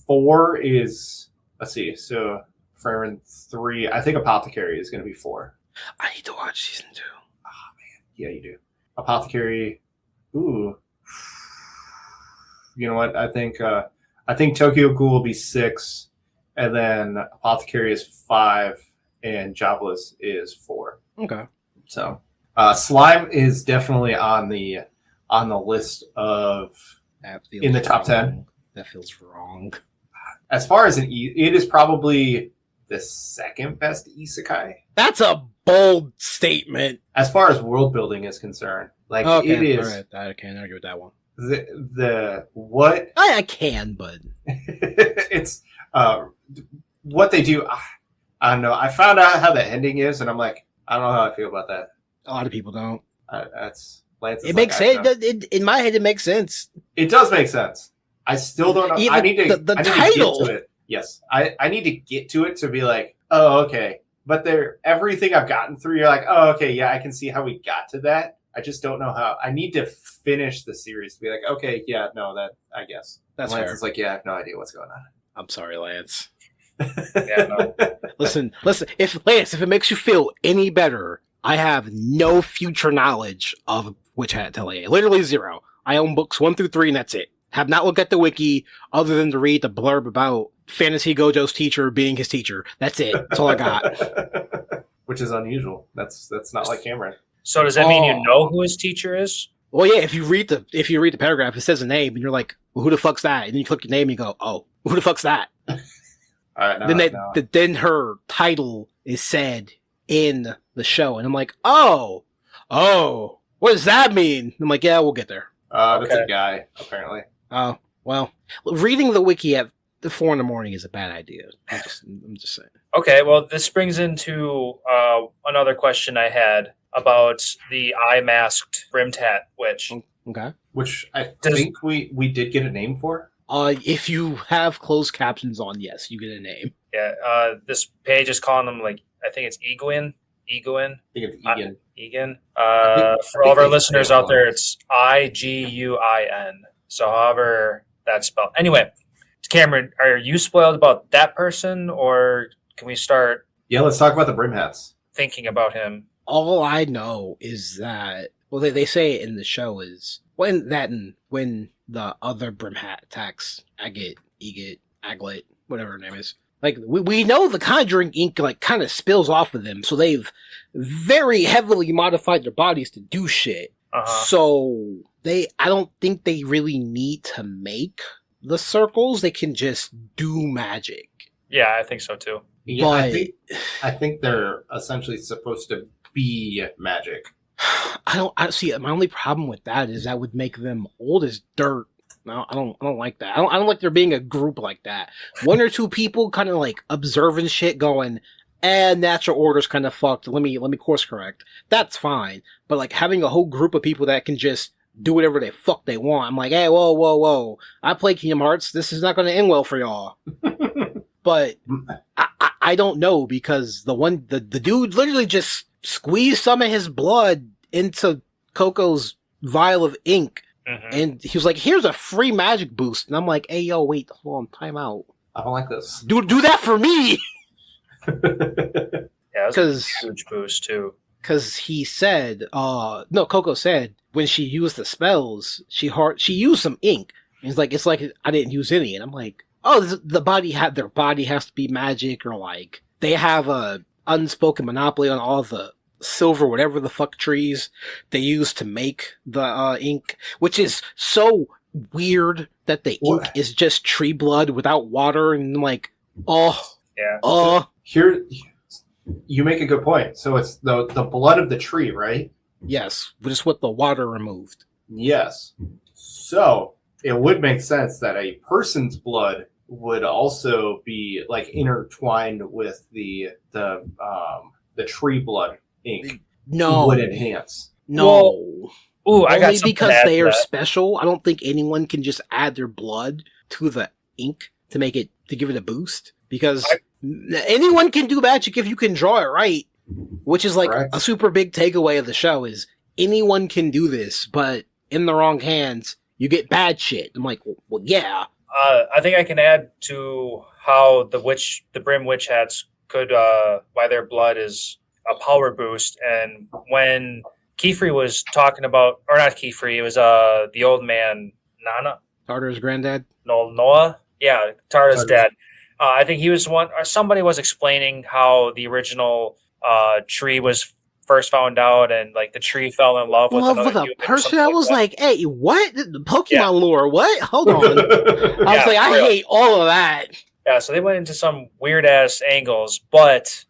4 is, let's see, so Fremen 3, I think Apothecary is going to be 4. I need to watch season 2. Yeah, you do. Apothecary, ooh. You know what? I think Tokyo Ghoul will be 6, and then Apothecary is 5, and Jobless is 4. Okay. So, Slime is definitely on the list of That feels in the top 10. wrong. That feels wrong. As far as it is probably the second best isekai. That's a bold statement. As far as world building is concerned, like Okay, it is all right. I can't argue with that one. the what I can, but it's what they do. I don't know. I found out how the ending is, and I'm like, I don't know how I feel about that. a lot of people don't. That's Lance. It makes sense. In my head, it makes sense. It does make sense. I still don't know. Even I need to the I need title. To get to it. Yes, I need to get to it to be like, oh, okay. But everything I've gotten through, you're like, oh, okay, yeah, I can see how we got to that. I just don't know how. I need to finish the series to be like, okay, yeah, no, that I guess. That's Lance fair. is like, yeah, I have no idea what's going on. I'm sorry, Lance. Yeah, no. Listen. If it makes you feel any better, I have no future knowledge of Witch Hat Atelier. Literally 0. I own books 1 through 3, and that's it. Have not looked at the wiki other than to read the blurb about Fantasy Gojo's teacher being his teacher. That's it. That's all I got. Which is unusual. That's not like Cameron. So does that mean you know who his teacher is? Well, yeah. If you read the paragraph, it says a name, and you're like, well, "Who the fuck's that?" And then you click your name, and you go, "Oh, who the fuck's that?" All right. Then her title is said in the show, and I'm like, "Oh, what does that mean?" And I'm like, "Yeah, we'll get there." That's Okay. a guy, apparently. Oh, well, reading the wiki at 4 a.m. is a bad idea. I'm just saying. Okay, well, this brings into another question I had about the eye-masked brimmed hat witch. Okay. Which I think we did get a name for. If you have closed captions on, yes, you get a name. Yeah, this page is calling them, like, I think it's Eguin. I think it's Egan. Egan. I For all of our think listeners out there, it's Iguin. So however that's spelled. Anyway, Cameron, are you spoiled about that person, or can we start Yeah, let's talk about the brim hats. thinking about him? All I know is that, well, they say it in the show is when the other brim hat attacks Agate, Aglet, whatever her name is. Like, we know the Conjuring ink, like, kind of spills off of them, so they've very heavily modified their bodies to do shit. Uh-huh. So, I don't think they really need to make the circles. They can just do magic. Yeah, I think so too. Yeah, But I think they're essentially supposed to be magic. I see. My only problem with that is that would make them old as dirt. No, I don't like that. I don't like there being a group like that. 1 or 2 people kind of like observing shit, going, natural order's kind of fucked. Let me course correct. That's fine. But like having a whole group of people that can just do whatever the fuck they want. I'm like, hey, whoa. I play Kingdom Hearts. This is not going to end well for y'all. But I don't know, because the dude literally just squeezed some of his blood into Coco's vial of ink. Mhm. And he was like, here's a free magic boost. And I'm like, hey, yo, wait, hold on, time out. I don't like this. Do that for me! Yeah, it was a 'Cause huge boost too. he said, Coco said, when she used the spells, she used some ink. And it's like I didn't use any. And I'm like, oh, their body has to be magic, or like, they have a unspoken monopoly on all the silver, whatever the fuck trees they use to make the ink, which is so weird that the ink is just tree blood without water, and I'm like, Yeah. Here, you make a good point. So it's the blood of the tree, right? yes, just with the water removed. Yes. So it would make sense that a person's blood would also be like intertwined with the tree blood ink. No, Would enhance. no. Ooh, I got Only something because to add they to are that. special. I don't think anyone can just add their blood to the ink to give it a boost. because anyone can do magic if you can draw it right, which is like Correct. a super big takeaway of the show is anyone can do this, but in the wrong hands, you get bad shit. I'm like, well yeah. I think I can add to how the Brim Witch Hats could, why their blood is a power boost. And when Kefri was talking about, or not Kefri, it was the old man, Nana? Carter's granddad? No, Noah? Yeah, Tara's Tara's. dad. I think he was one, or somebody was explaining how the original tree was first found out, and like the tree fell in love with Love another with a human or person. something I like was that. like, hey, what? Pokemon Yeah. lore, what? Hold on. I was Yeah, like, I for real. hate all of that. Yeah, so they went into some weird ass angles, but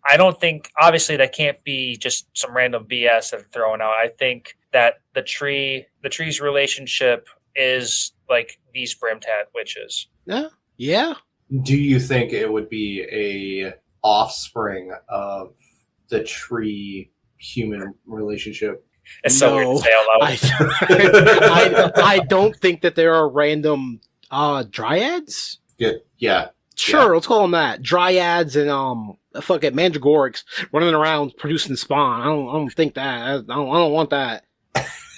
I don't think, obviously, that can't be just some random BS that they're throwing out. I think that the tree's relationship is like these Brimtat witches. Yeah. Do you think it would be a offspring of the tree human relationship? It's so weird No, to say out loud. I don't think that there are random dryads. Yeah. Sure, let's call them that. Dryads and fucking mandragorics running around producing spawn. I don't think that. I don't want that.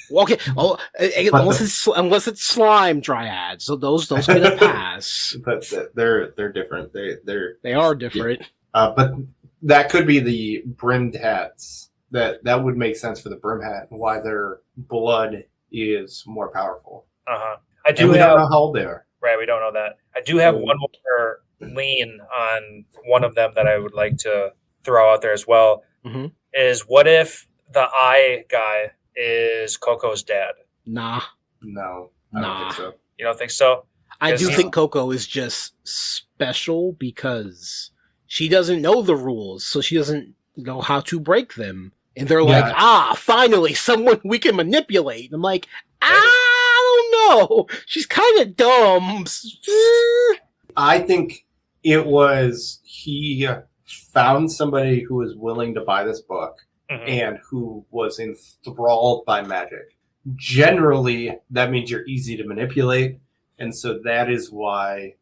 Well, okay, unless it's slime dryads, so those get a pass. But they're different. They are different. But that could be the brimmed hats. That would make sense for the brim hat and why their blood is more powerful. I And do we have don't know how old they are. right. We don't know that. I do have one more lean on one of them that I would like to throw out there as well. Mhm. Is what if the eye guy is Coco's dad? Nah, No, I don't think so. You don't think so? I Yes, do you- think Coco is just special because she doesn't know the rules, so she doesn't know how to break them. And they're Yeah. like, finally, someone we can manipulate. I'm like, I don't know. She's kind of dumb. I think it was he found somebody who was willing to buy this book Mhm. and who was enthralled by magic. Generally, that means you're easy to manipulate. And so that is why.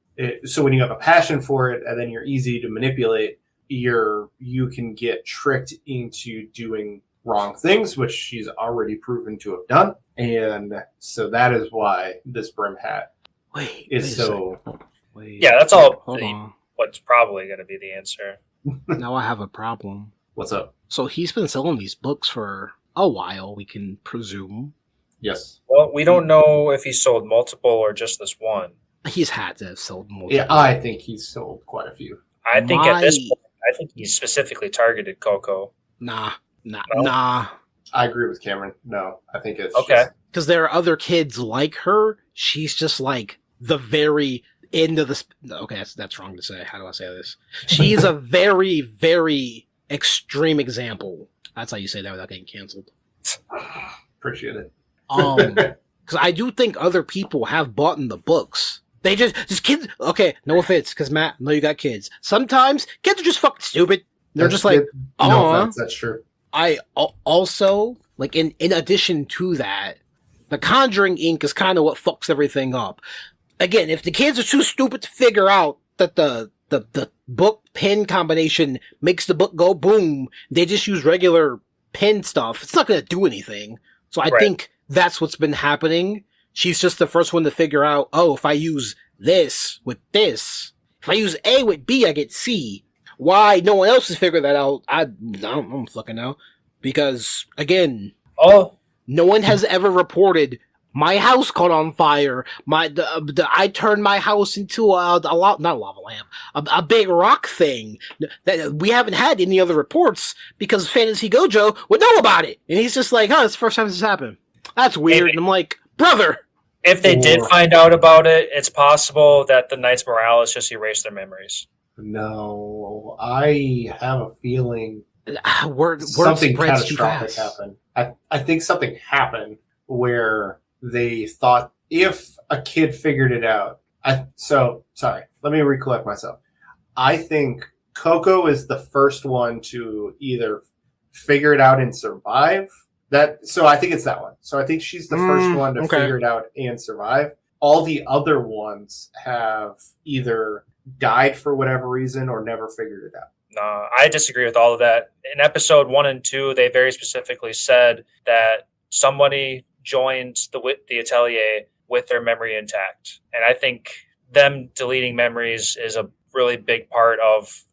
So when you have a passion for it and then you're easy to manipulate, you can get tricked into doing wrong things, which she's already proven to have done. And so that is why this brim hat Wait, is so. Wait. Yeah, that's all. Hold on. What's probably going to be the answer. Now I have a problem. What's up? So he's been selling these books for a while, we can presume. Yes. Well, we don't know if he sold multiple or just this one. He's had to have sold multiple. Yeah, I think he's sold quite a few. I think at this My- point, I think he specifically targeted Coco. Nah. No? I agree with Cameron. No, I think it's Okay. just- Because there are other kids like her. She's just like the very end of the. Okay, that's wrong to say. How do I say this? She's a very, very extreme example. That's how you say that without getting canceled. appreciate it. Because I do think other people have bought in the books. They just kids. Okay, no offense, because Matt, no, you got kids. Sometimes kids are just fucking stupid. They're just like, no "Aw." offense, that's true. I also like in addition to that, the Conjuring ink is kind of what fucks everything up. Again, if the kids are too stupid to figure out that the book pen combination makes the book go boom, they just use regular pen stuff. It's not going to do anything. So I Right. think that's what's been happening. She's just the first one to figure out, if I use this with this, if I use A with B, I get C. Why no one else has figured that out, I don't fucking know. Because, again, Oh, no one has ever reported my house caught on fire. I turned my house into not a lava lamp, a big rock thing. That we haven't had any other reports because Fantasy Gojo would know about it, and he's just like, "Oh, it's the first time this happened. That's weird." Maybe. And I'm like, "Brother, if they did find out about it, it's possible that the Knights Morales just erased their memories. No, I have a feeling word something spreads too catastrophic fast." happened. I think something happened where they thought if a kid figured it out. Sorry, let me recollect myself. I think Coco is the first one to either figure it out and survive. So I think it's that one. So I think she's the first one to okay. figure it out and survive. All the other ones have either died for whatever reason or never figured it out. No, I disagree with all of that. In episode 1 and 2, they very specifically said that somebody joined the atelier with their memory intact. And I think them deleting memories is a really big part of,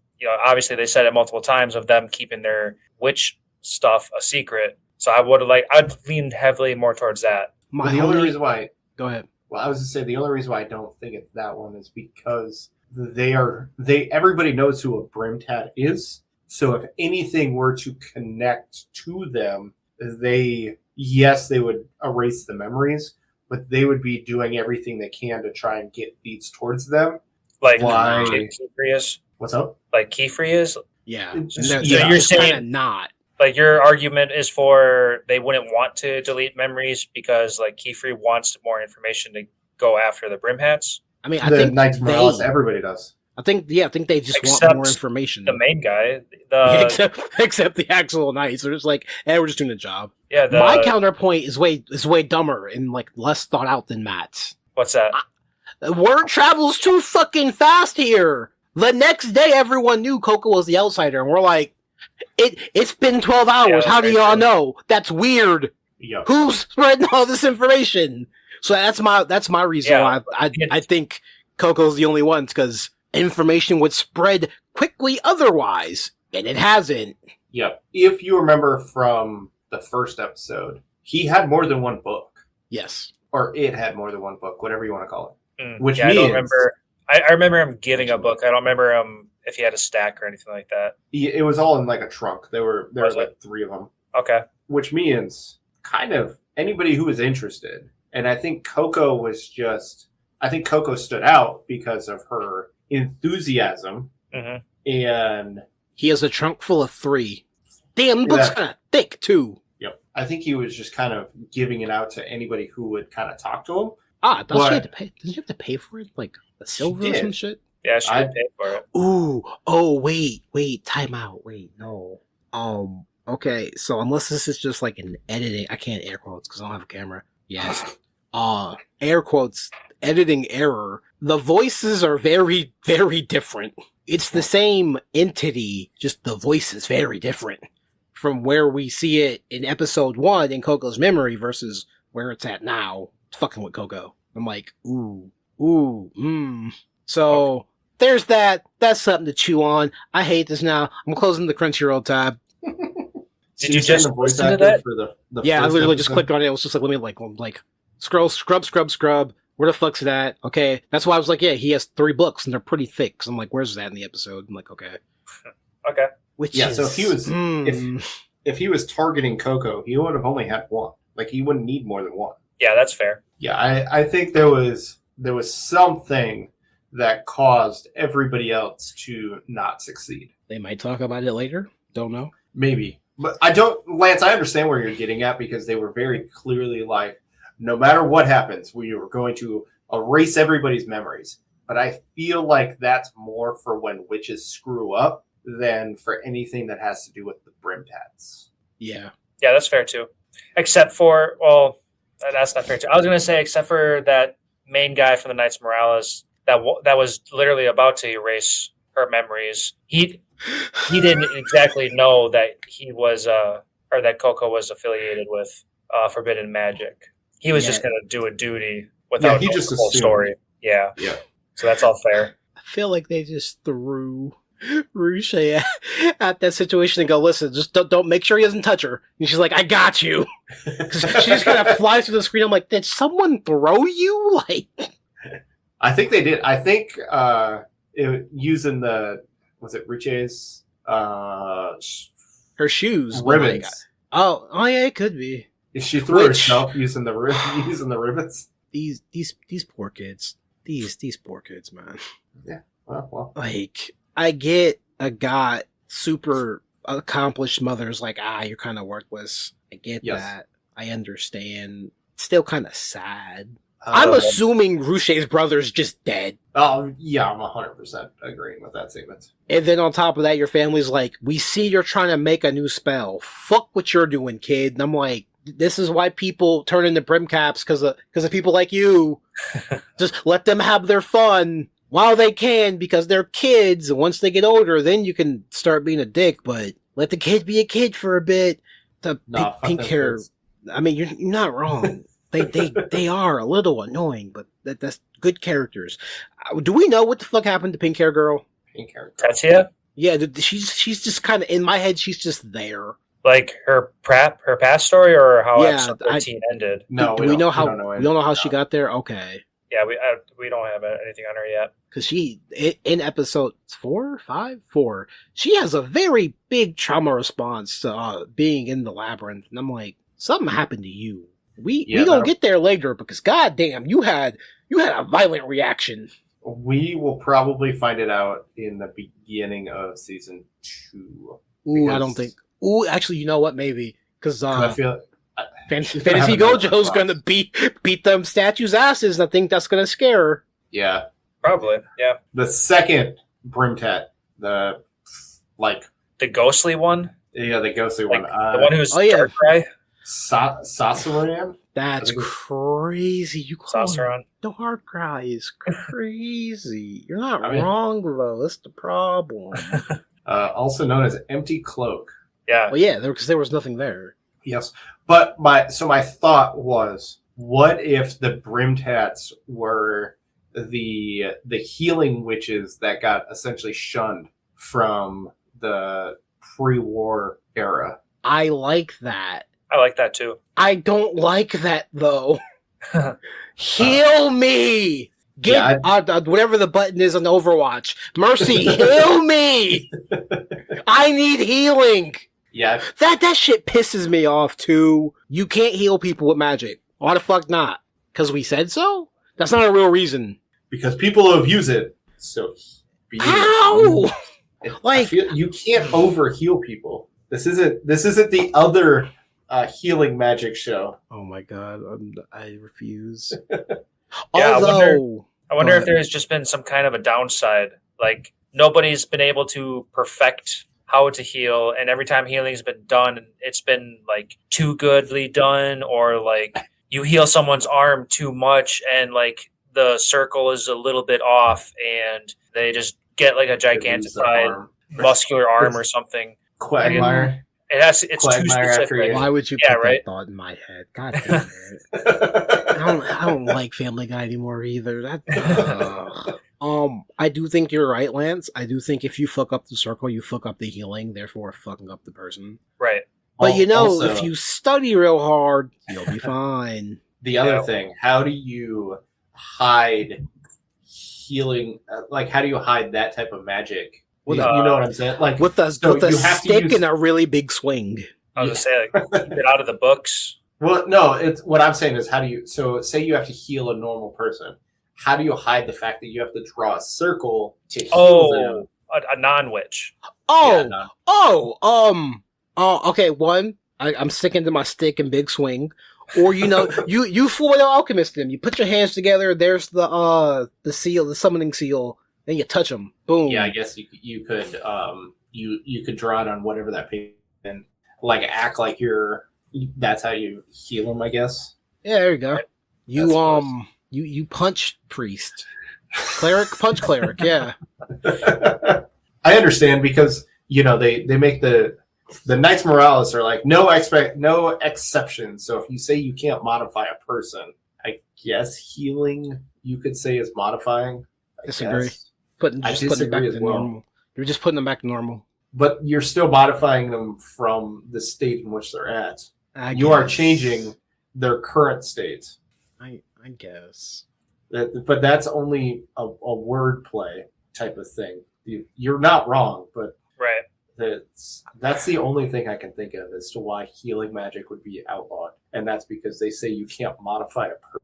obviously they said it multiple times, of them keeping their witch stuff a secret. So I'd lean heavily more towards that. The only reason why... Go ahead. Well, I was going to say the only reason why I don't think it's that one is because everybody knows who a Brimtat is. So if anything were to connect to them, they would erase the memories, but they would be doing everything they can to try and get beats towards them. Like Keyfree is? What's up? Like Keyfree is? Yeah. So you're saying not. Like your argument is for they wouldn't want to delete memories because like Keyfree wants more information to go after the Brimhats? I mean, I think Knights Morales, everybody does. I think they just want more information. The main guy, except the actual Knights, they're just like, we're just doing the job. Yeah. My counterpoint is way dumber and like less thought out than Matt's. What's that? Word travels too fucking fast here. The next day, everyone knew Coco was the outsider, and we're like, it's been 12 hours. How do y'all know? That's weird. Yep. Who's spreading all this information? So that's my reason why I think Coco's the only one, because information would spread quickly otherwise, and it hasn't. Yep. If you remember from the first episode, he had more than one book. Yes. Or it had more than one book, whatever you want to call it. Which means... I don't remember. I remember him getting a book. I don't remember if he had a stack or anything like that. It was all in like a trunk. There were like 3 of them. Okay. Which means kind of anybody who was interested. And I think Coco stood out because of her enthusiasm. Mm-hmm. And he has a trunk full of 3. Damn, the book's kind of thick too. Yep. I think he was just kind of giving it out to anybody who would kind of talk to him. I thought she had to pay. Didn't you have to pay for it? Like a silver or some shit? Yeah, she did pay for it. Ooh. Oh, wait. Time out. Wait, no. Okay, so unless this is just like an editing, I can't air quotes because I don't have a camera. Yes. Air quotes, editing error. The voices are very, very different. It's the same entity, just the voice is very different from where we see it in episode 1 in Coco's memory versus where it's at now. It's fucking with Coco. I'm like, So there's that. That's something to chew on. I hate this now. I'm closing the Crunchyroll tab. Did you just listen to that? For the I literally just clicked on it. It was just like, let me scrub. Where the fuck's that? Okay. That's why I was like, yeah, he has 3 books and they're pretty thick. So I'm like, where's that in the episode? I'm like, okay. Okay. So if he was if he was targeting Coco, he would have only had 1. Like he wouldn't need more than 1. Yeah, that's fair. Yeah, I think there was something that caused everybody else to not succeed. They might talk about it later. Don't know. Maybe. But Lance, I understand where you're getting at because they were very clearly like, no matter what happens, we are going to erase everybody's memories. But I feel like that's more for when witches screw up than for anything that has to do with the Brimtats. Yeah. Yeah, that's fair too. Except for, that's not fair too. I was going to say, except for that main guy from the Knights Morales that was literally about to erase her memories. He didn't exactly know that he was, or that Coco was affiliated with Forbidden Magic. He was just going to do a duty without knowing the whole story. Yeah. So that's all fair. I feel like they just threw Ruche at that situation and go, listen, just don't make sure he doesn't touch her. And she's like, I got you. She just kind of flies through the screen. I'm like, did someone throw you? Like, I think they did. I think using was it Ruche's her shoes ribbons? Oh yeah, it could be. She threw herself using the ribbons. These poor kids. These poor kids, man. Yeah. Well. Like, I get super accomplished mothers like, you're kind of worthless. I get that. I understand. Still kind of sad. I'm assuming Ruche's brother's just dead. Oh, yeah, I'm 100% agreeing with that statement. And then on top of that, your family's like, we see you're trying to make a new spell. Fuck what you're doing, kid. And I'm like, this is why people turn into brim caps, because of people like you. Just let them have their fun. while they can, because they're kids, and once they get older, then you can start being a dick, but let the kid be a kid for a bit. The pink hair, I mean, you're not wrong. They are a little annoying, but that's good characters. Do we know what the fuck happened to pink hair girl? Pink hair. Tetsuya? Yeah, she's just kind of, in my head, she's just there. Like her past story, or how episode 13 ended? No, we don't know how she got there. Okay. Yeah, we don't have anything on her yet. Because she, in episode 4, she has a very big trauma response to being in the labyrinth, and I'm like, something happened to you. We don't get there later because goddamn, you had a violent reaction. We will probably find it out in the beginning of season 2. Ooh, I don't think. Ooh, actually, you know what? Maybe because I feel Fantasy Gojo's gonna beat them statues' asses, and I think that's gonna scare her. Yeah, probably. Yeah. The second Brimtat, the ghostly one. Yeah, the ghostly one. The one who's Darkrai. Sasorian? That's crazy. You call him Darkrai is crazy. You're not wrong though. That's the problem. Also known as Empty Cloak. Yeah. Well, yeah, because there was nothing there. Yes, but my thought was, what if the Brimtats were the healing witches that got essentially shunned from the pre-war era? I like that. I like that too. I don't like that though. Heal me! Get whatever the button is on Overwatch. Mercy, heal me! I need healing! Yeah. That shit pisses me off too. You can't heal people with magic. Why the fuck not? Because we said so? That's not a real reason. Because people abuse it. So how? You can't over heal people. This isn't the other healing magic show. Oh my god, I refuse. Yeah, I wonder if there's just been some kind of a downside. Like nobody's been able to perfect how to heal, and every time healing's been done, it's been like too goodly done, or like you heal someone's arm too much, and like the circle is a little bit off, and they just get like a gigantified muscular arm or something. Quagmire. It's too specific. Why would you put that thought in my head? God damn it. I don't like Family Guy anymore either. I do think you're right, Lance. I do think if you fuck up the circle, you fuck up the healing, therefore fucking up the person. Right. But if you study real hard, you'll be fine. The other thing, how do you hide healing? Like, how do you hide that type of magic? You know what I'm saying? Like with a stick and a really big swing. I was gonna say, like, keep it out of the books. Well, no. It's what I'm saying is, how do you? So, say you have to heal a normal person. How do you hide the fact that you have to draw a circle to heal them? A non-witch. Okay. One, I'm sticking to my stick and big swing. Or you fool the alchemist them. You put your hands together. There's the seal, the summoning seal. Then you touch them. Boom. Yeah, I guess you could you could draw it on whatever that page and like act like that's how you heal them. I guess. Yeah, there you go. You punch priest, cleric punch cleric. Yeah. I understand because they make the Knights Morales are like no exceptions. So if you say you can't modify a person, I guess healing you could say is modifying. Disagree. Putting them back to normal. You're just putting them back to normal. But you're still modifying them from the state in which they're at. You are changing their current state. I guess. But that's only a word play type of thing. You're not wrong, but right. That's the only thing I can think of as to why healing magic would be outlawed, and that's because they say you can't modify a person.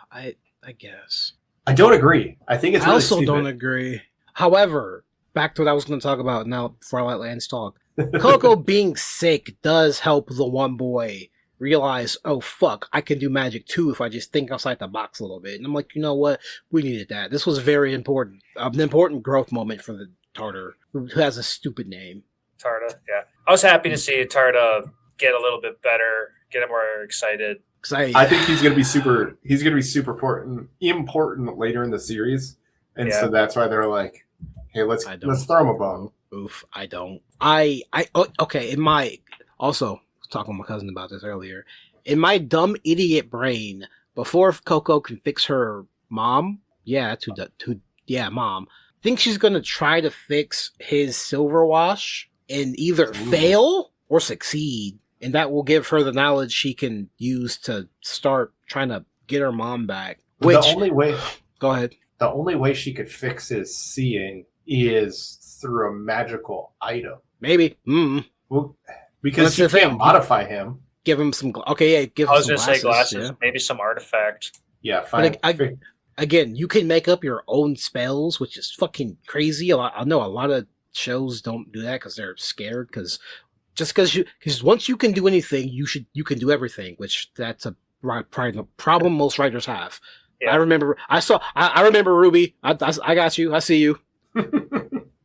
I guess. I don't agree. I think it's. I also stupid. Don't agree. However, back to what I was going to talk about now. Before I let Lance talk, Coco being sick does help the one boy realize, oh fuck, I can do magic too if I just think outside the box a little bit. And I'm like, you know what? We needed that. This was very important. An important growth moment for the Tartar, who has a stupid name. Tarta, yeah. I was happy to see Tarta get a little bit better, get him more excited. I think he's going to be super. He's going to be super important later in the series And so that's why they're like, hey, let's throw him a bone. Oof, I don't. Okay, also, talking to my cousin about this earlier, in my dumb idiot brain, before Coco can fix her mom, mom, think she's gonna try to fix his silver wash and either fail or succeed, and that will give her the knowledge she can use to start trying to get her mom back. Which, the only way, go ahead. The only way she could fix his seeing is through a magical item. Maybe. Well, because she can't modify him. Give him some. Give him some glasses. I was going to say glasses. Yeah. Maybe some artifact. Yeah, fine. Again, you can make up your own spells, which is fucking crazy. I know a lot of shows don't do that because they're scared. Because once you can do anything, you can do everything. Which that's a problem most writers have. Yeah. I remember Ruby. I got you. I see you.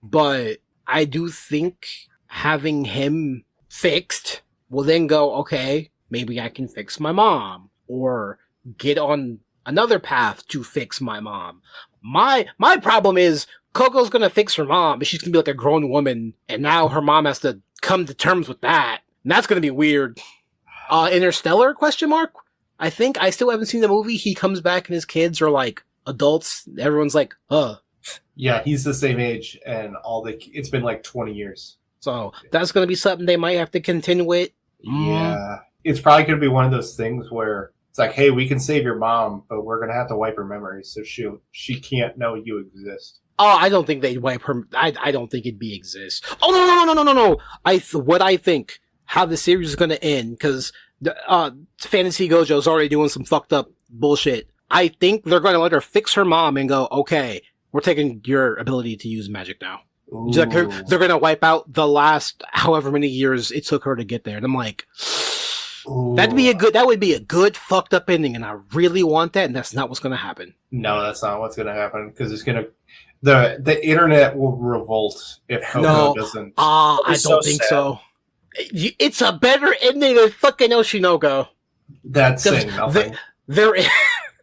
But I do think having him fixed will then go, okay, maybe I can fix my mom or get on another path to fix my mom. My problem is Coco's gonna fix her mom, but she's gonna be like a grown woman, and now her mom has to come to terms with that. And that's gonna be weird. Interstellar ? I think I still haven't seen the movie. He comes back and his kids are like adults. Everyone's like, Yeah, he's the same age, and it's been like 20 years. So that's going to be something they might have to contend with. Yeah. It's probably going to be one of those things where it's like, hey, we can save your mom, but we're going to have to wipe her memory so she can't know you exist. Oh, I don't think they'd wipe her. I don't think it'd be exist. Oh, no. What I think, how the series is going to end, because Fantasy Gojo's already doing some fucked up bullshit. I think they're going to let her fix her mom and go, okay, we're taking your ability to use magic now. They're going to wipe out the last however many years it took her to get there. And I'm like, that would be a good fucked up ending, and I really want that, and that's not what's going to happen. No, that's not what's going to happen, because it's going to the internet will revolt if Coco doesn't. I don't think so. It's a better ending than fucking Oshinoko. That's saying nothing.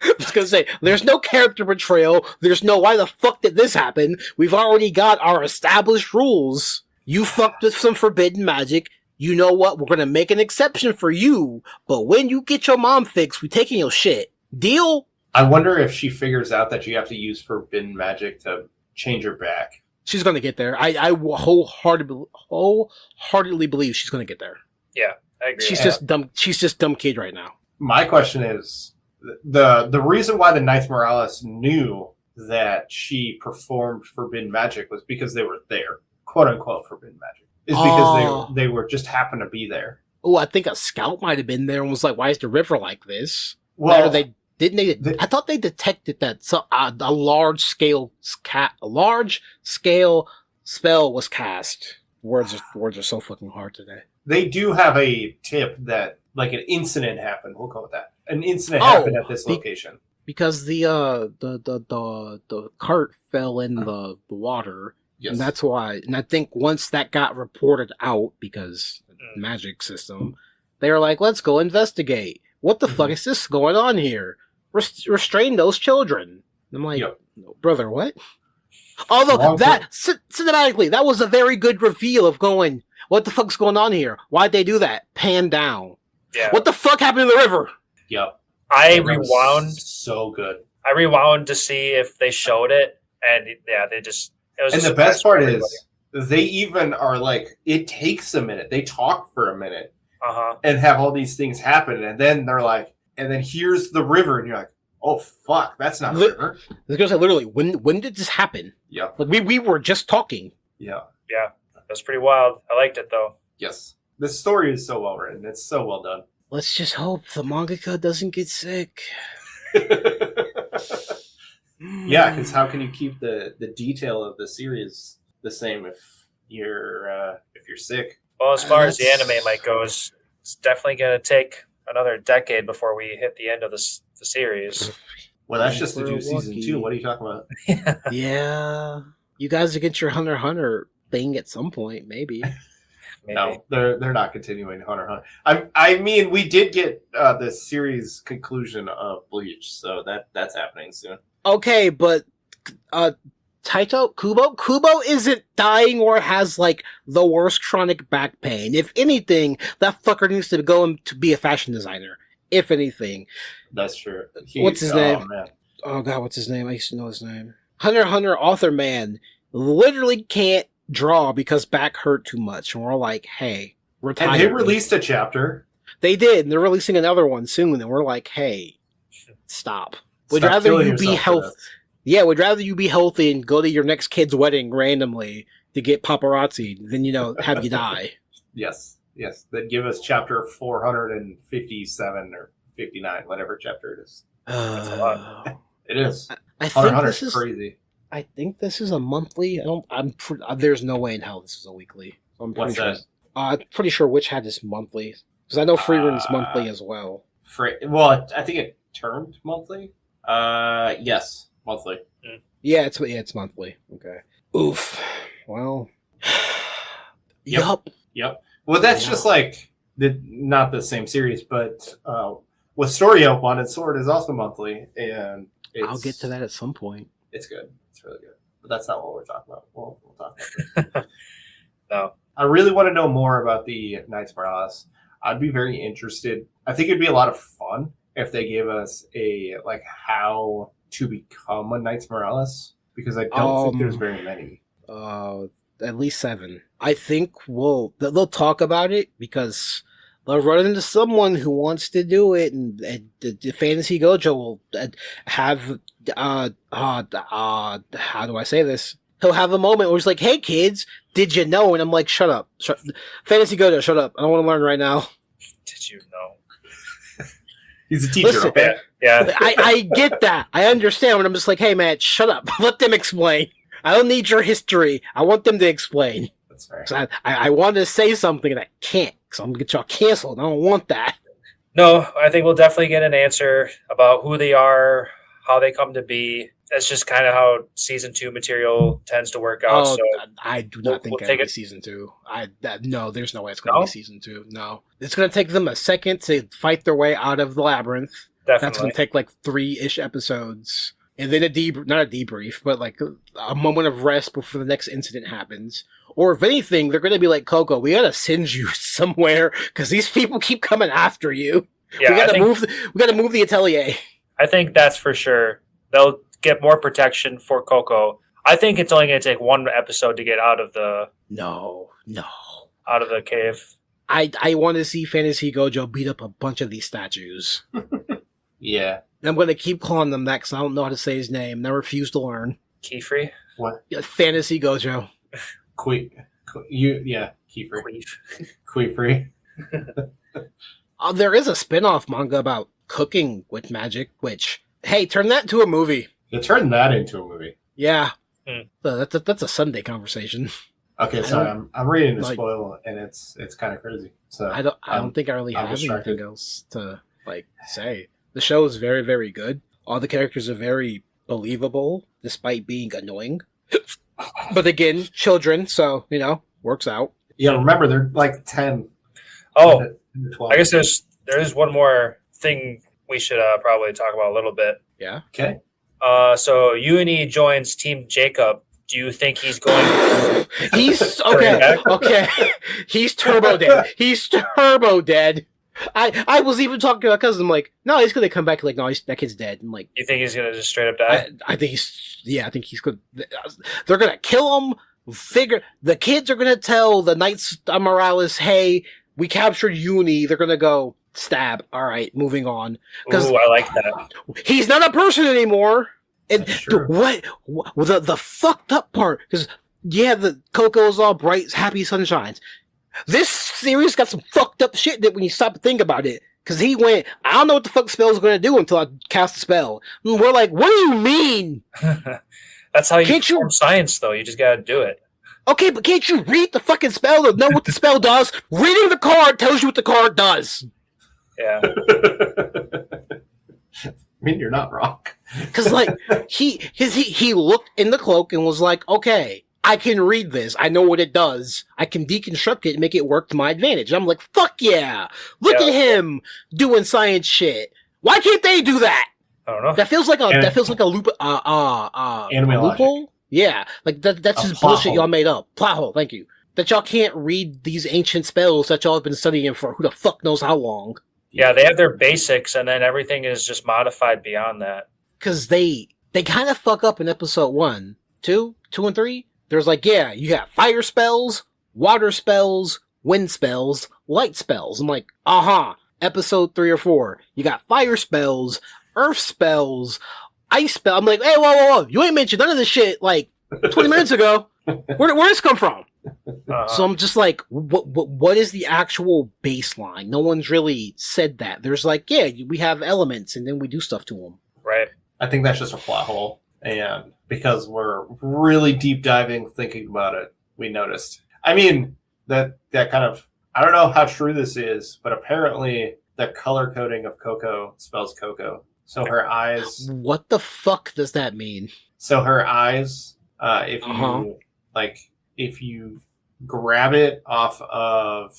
I was gonna say, there's no character betrayal. There's no why the fuck did this happen? We've already got our established rules. You fucked with some forbidden magic. You know what? We're gonna make an exception for you. But when you get your mom fixed, we taking your shit. Deal? I wonder if she figures out that you have to use forbidden magic to change her back. She's gonna get there. I wholeheartedly believe she's gonna get there. Yeah, I agree. She's just dumb. She's just dumb kid right now. My question is, the reason why the Ninth Morales knew that she performed forbidden magic was because they were there, quote unquote forbidden magic. Is because they were just happened to be there. Oh, I think a scout might have been there and was like, "Why is the river like this?" Well, I thought they detected that a large scale spell was cast. Words are so fucking hard today. They do have a tip that like an incident happened. We'll call it that. An incident happened at this location because the cart fell in the water. Yes. And that's why. And I think once that got reported out, because magic system, they were like, "Let's go investigate. What the fuck is this going on here? Restrain those children." And I'm like, "No, brother, what?" Although cinematically, that was a very good reveal of going, "What the fuck's going on here? Why'd they do that?" Pan down. Yeah. What the fuck happened in the river? Yep. I rewound. So good. I rewound to see if they showed it, and they just. It was. And the best part is, they even are like, it takes a minute. They talk for a minute, and have all these things happen, and then they're like, and then here's the river, and you're like, oh fuck, that's not a river. This goes like literally, when did this happen? Yeah. Like we were just talking. Yeah. Yeah, that's pretty wild. I liked it though. Yes. The story is so well written. It's so well done. Let's just hope the mangaka doesn't get sick. Yeah, because how can you keep the detail of the series the same if you're sick? Well, as far as the anime might go, it's definitely going to take another decade before we hit the end of the series. Well, that's just to do season 2. What are you talking about? Yeah. You guys will get your Hunter x Hunter thing at some point, maybe. No, they're not continuing Hunter x Hunter. I mean, we did get the series conclusion of Bleach, so that's happening soon. Okay, but Kubo isn't dying or has, like, the worst chronic back pain. If anything, that fucker needs to go and to be a fashion designer. If anything. That's true. What's his name? Man. Oh god, what's his name? I used to know his name. Hunter x Hunter author man literally can't draw because back hurt too much. And we're like, hey, we're tired. And they released a chapter. They did, and they're releasing another one soon, and we're like, hey, stop. Would Stop rather killing you be yourself for healthy. this. Yeah, would rather you be healthy and go to your next kid's wedding randomly to get paparazzi than, have you die. Yes. Then give us chapter 457 or 59, whatever chapter it is. That's a lot. It is. I Hunter think Hunter's this is. crazy. I think this is a monthly. There's no way in hell this is a weekly. I'm pretty What's sure. that? I'm pretty sure Witch Hat is monthly because I know Free Run's monthly as well. Well, I think it turned monthly. Yes, monthly. Yeah, it's monthly. Okay. Oof. Well. Yep. Well, that's just like not the same series, but Wisteria Wanted Sword is also monthly, and I'll get to that at some point. It's good. It's really good. But that's not what we're talking about. We'll talk about it. No. I really want to know more about the Knights Morales. I'd be very interested. I think it'd be a lot of fun if they gave us how to become a Knights Morales, because I don't think there's very many. At least 7. I think they'll talk about it because they'll run into someone who wants to do it, and the Fantasy Gojo will have how do I say this? He'll have a moment where he's like, "Hey kids, did you know?" And I'm like, "Shut up, Fantasy Gojo, shut up! I don't want to learn right now." Did you know? He's a teacher. Listen, okay? Yeah. I get that. I understand, but I'm just like, "Hey man, shut up! Let them explain. I don't need your history. I want them to explain." That's fair. So I wanted to say something and I can't, because I'm gonna get y'all canceled. I don't want that. No, I think we'll definitely get an answer about who they are, how they come to be. That's just kind of how season 2 material tends to work out. Oh, So I do not think we'll it'll take be it. season 2. No, there's no way it's going to No? be season 2. No, it's going to take them a second to fight their way out of the labyrinth. That's going definitely. to take like 3-ish episodes, and then not a debrief, but like a moment of rest before the next incident happens. Or if anything, they're going to be like, Coco, we got to send you somewhere because these people keep coming after you. Yeah, we got I to think, move. We got to move the atelier. I think that's for sure. They'll get more protection for Coco. I think it's only going to take 1 episode to get out of the No. cave. I want to see Fantasy Gojo beat up a bunch of these statues. Yeah. And I'm going to keep calling them that because I don't know how to say his name. And I refuse to learn. Keyfree? What? Yeah, Fantasy Gojo. Kiefer. Queefree. There is a spin-off manga about cooking with magic, which, hey, turn that into a movie. They turned that into a movie. Yeah. Hmm. So that's a Sunday conversation. Okay, so I'm reading the spoil, and it's kind of crazy. So I don't think I really I'm have distracted. anything else to say. The show is very, very good. All the characters are very believable, despite being annoying. But again, children, so works out. Yeah, remember they're like 10. Oh, 12. I guess there is one more thing we should probably talk about a little bit. Yeah. Okay. So Uni joins Team Jacob. Do you think he's going? He's okay. Okay, he's turbo dead. He's turbo dead. I was even talking to my cousin. I'm like, no, he's gonna come back. Like, no, that kid's dead. I'm like, You think he's going to just straight up die? I think I think he's good. They're gonna kill him. The kids are gonna tell the Knights Morales, hey, we captured Uni. They're gonna go stab. All right, moving on. Ooh, I like that. He's not a person anymore. And That's true. what the fucked up part? Because the Coco's all bright, happy sunshines. This series got some fucked up shit that when you stop to think about it. Because he went, I don't know what the fuck spell's going to do until I cast a spell. And we're like, what do you mean? That's how you Can't you- perform science, though. You just got to do it. Okay, but can't you read the fucking spell to know what the spell does? Reading the card tells you what the card does. Yeah. I mean, you're not wrong. Because he looked in the cloak and was like, okay, I can read this. I know what it does. I can deconstruct it and make it work to my advantage. I'm like, fuck yeah. Look Yeah. at him doing science shit. Why can't they do that? I don't know. That feels like a loop. Anime A logic. loophole. Yeah, like that's A just plot bullshit hole. y'all made up. Plot hole. Thank you. That y'all can't read these ancient spells that y'all have been studying for who the fuck knows how long. Yeah, they have their basics, and then everything is just modified beyond that. Because they kind of fuck up in episode 1, 2, 2 and 3. There's like, yeah, you got fire spells, water spells, wind spells, light spells. I'm like, episode 3 or 4, you got fire spells, earth spells, ice spell. I'm like, hey, whoa, you ain't mentioned none of this shit like 20 minutes ago. Where this come from? So I'm just like, what is the actual baseline? No one's really said that. There's like, yeah, we have elements and then we do stuff to them. Right. I think that's just a plot hole. And because we're really deep diving thinking about it, we noticed. I mean, that kind of, I don't know how true this is, but apparently the color coding of Coco spells Coco. So her eyes. What the fuck does that mean? So her eyes, if you grab it off of.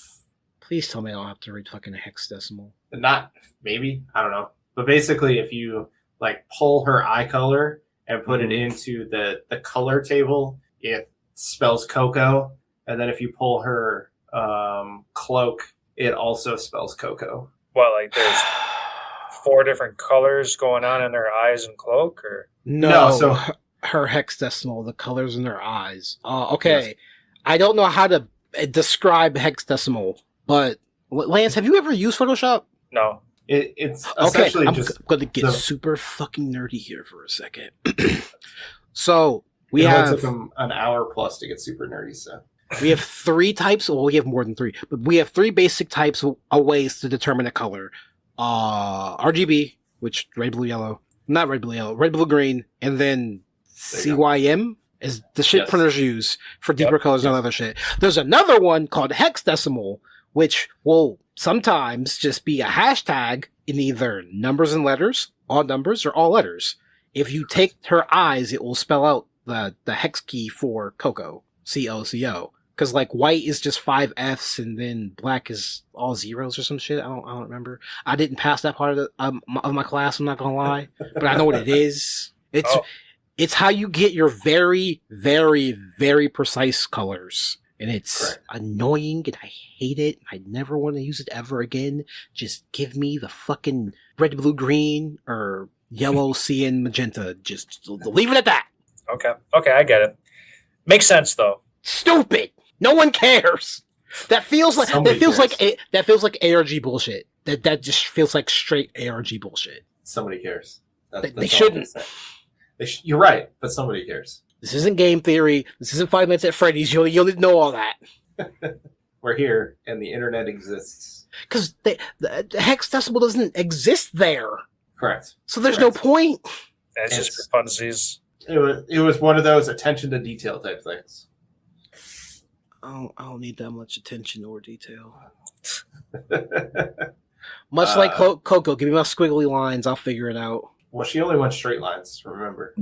Please tell me I don't have to read fucking hexadecimal. Not maybe, I don't know. But basically, if you like pull her eye color and put it into the color table, it spells Coco. And then if you pull her cloak, it also spells Coco. What, like there's 4 different colors going on in her eyes and cloak, or No, so her hexadecimal, the colors in her eyes. Okay. Yes. I don't know how to describe hexadecimal, but Lance, have you ever used Photoshop? no? It's Okay, essentially I'm just going to get the- super fucking nerdy here for a second. So it only took them an hour plus to get super nerdy. So we have 3 types. Well, we have more than 3, but we have 3 basic types of ways to determine a color. RGB, which red, blue, yellow, not red, blue, yellow, red, blue, green, and then CYM is the shit Yes. printers use for deeper colors and other shit. There's another one called hexadecimal, which will sometimes just be a hashtag in either numbers and letters, all numbers, or all letters. If you take her eyes, it will spell out the hex key for Coco, COCO. Because like white is just 5 Fs and then black is all zeros or some shit. I don't remember. I didn't pass that part of my class. I'm not gonna lie, but I know what it is. It's how you get your very, very, very precise colors. And it's Correct. annoying and I hate it. I never want to use it ever again. Just give me the fucking red, blue, green, or yellow, cyan, magenta. Just leave it at that. Okay, I get it. Makes sense though. Stupid. No one cares. That feels like Somebody cares. that feels like ARG bullshit. That just feels like straight ARG bullshit. somebody cares. They all I shouldn't. can say. You're right, but somebody cares. This isn't game theory. This isn't 5 Nights at Freddy's. You'll need to know all that. We're here, and the internet exists. Because the hexadecimal doesn't exist there. Correct. So there's no Correct. point. It's just for funsies. It was one of those attention to detail type things. I don't need that much attention or detail. Much like Coco, give me my squiggly lines. I'll figure it out. Well, she only went straight lines, remember.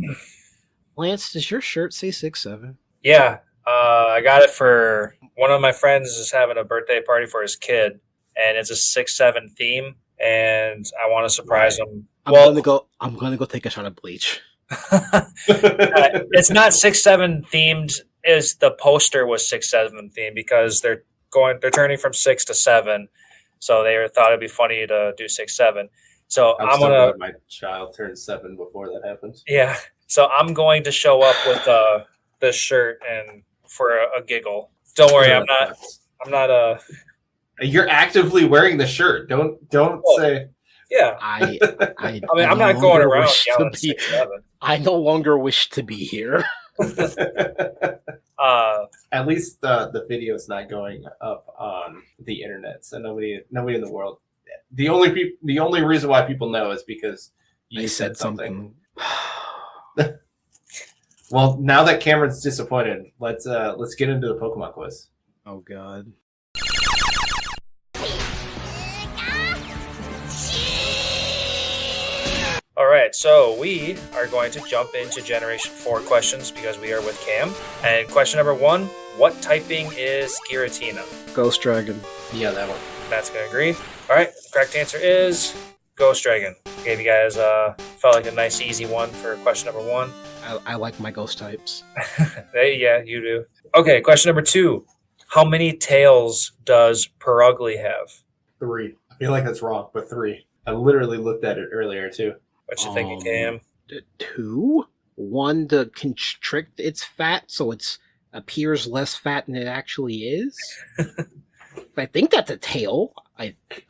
Lance, does your shirt say 6'7"? Yeah, I got it for one of my friends is having a birthday party for his kid, and it's a 6'7" theme, and I want to surprise him. I'm gonna go take a shot of bleach. It's not 6'7" themed. Is the poster was 6'7" themed because they're turning from 6 to 7, so they thought it'd be funny to do 6'7". So I'm still gonna. glad my child turned 7 before that happened. Yeah, so I'm going to show up with this shirt and for a giggle. Don't worry, I'm not. You're actively wearing the shirt. Don't say. Yeah. I mean, I'm not going around yelling 6'7". I no longer wish to be here. At least the video's not going up on the internet, so nobody in the world. The only reason why people know is because you said something. Well, now that Cameron's disappointed, let's get into the Pokemon quiz. Oh God. All right, so we are going to jump into Generation 4 questions because we are with Cam. And question number 1, what typing is Giratina? Ghost Dragon. Yeah, that one. Matt's going to agree. All right, the correct answer is Ghost Dragon. Gave you guys felt like a nice easy one for question number 1. I like my ghost types. Yeah, you do. Okay, question number 2. How many tails does Perugly have? 3. I feel like that's wrong, but 3. I literally looked at it earlier too. What you thinking, Cam? 2. 1 to constrict its fat, so it appears less fat than it actually is. I think that's a tail.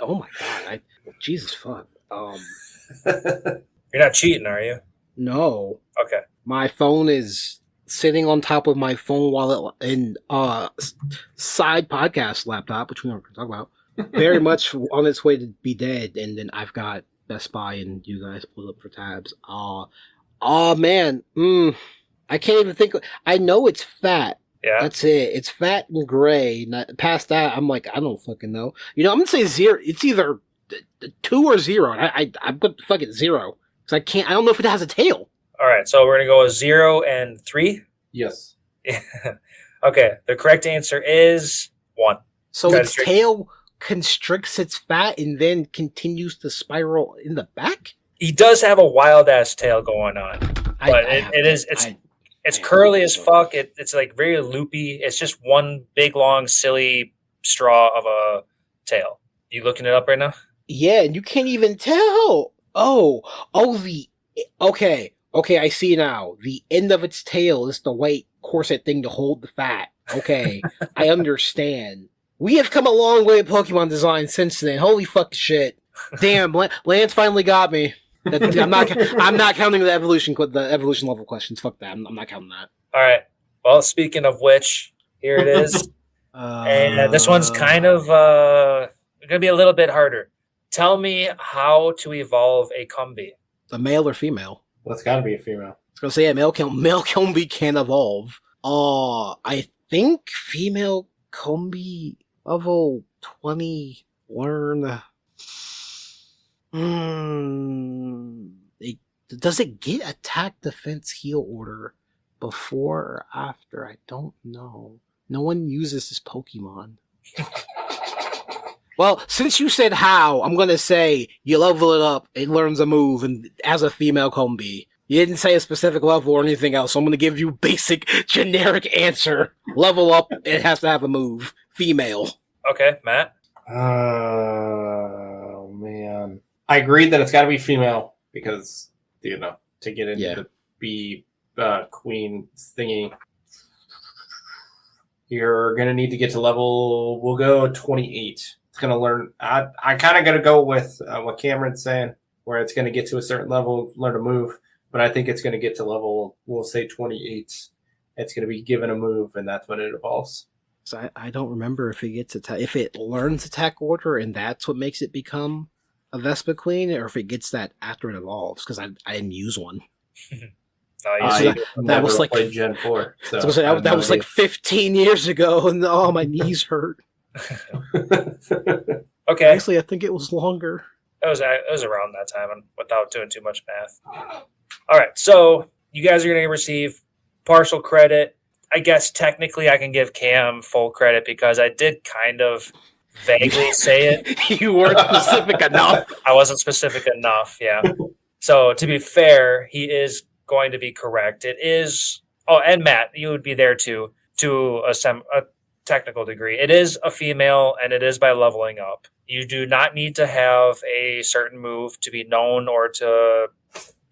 Oh my god! Jesus fuck. You're not cheating, are you? No. Okay. My phone is sitting on top of my phone while in side podcast laptop, which we don't talk about. Very much on its way to be dead, and then I've got Best Buy and you guys pulled up for tabs. Oh man. I can't even think. I know it's fat. Yeah. That's it. It's fat and gray. Past that, I'm like, I don't fucking know. I'm gonna say 0. It's either 2 or 0. I'm gonna fucking 0 because I don't know if it has a tail. All right, so we're gonna go with 0 and 3. Yes. Okay, the correct answer is 1. So its tail constricts its fat and then continues to spiral in the back. He does have a wild ass tail going on, but it's curly as fuck. It's like very loopy. It's just one big long silly straw of a tail. You looking it up right now? Yeah, and you can't even tell. Okay, I see now. The end of its tail is the white corset thing to hold the fat. Okay, I understand. We have come a long way in Pokemon design since then. Holy fuck shit. Damn, Lance finally got me. I'm not counting the evolution level questions. Fuck that. I'm not counting that. All right. Well, speaking of which, here it is. And this one's kind of going to be a little bit harder. Tell me how to evolve a Combee. A male or female? Well, it's got to be a female. I was going to say, yeah, male Combee can evolve. I think female Combee level 20 learn. Does it get attack, defense, heal order before or after? I don't know. No one uses this Pokemon. Well, since you said how, I'm gonna say you level it up, it learns a move, and as a female Combee. You didn't say a specific level or anything else, so I'm gonna give you basic, generic answer. Level up, it has to have a move. Female. Okay, Matt? Oh, man. I agreed that it's got to be female because, to get into the bee queen thingy, you're going to need to get to level, we'll go 28. It's going to learn. I kind of got to go with what Cameron's saying, where it's going to get to a certain level, learn a move, but I think it's going to get to level, we'll say 28. It's going to be given a move, and that's when it evolves. So I don't remember if it gets if it learns attack order, and that's what makes it become a Vespa Queen, or if it gets that after it evolves, because I didn't use one. That was like Gen 4. That was like 15 years ago, and my knees hurt. Okay. Actually, I think it was longer. It was around that time, and without doing too much math. All right, so you guys are going to receive partial credit. I guess technically I can give Cam full credit because I did kind of vaguely say it. You weren't specific enough. I wasn't specific enough, yeah. So to be fair, he is going to be correct. It is... Oh, and Matt, you would be there too, to a technical degree. It is a female, and it is by leveling up. You do not need to have a certain move to be known or to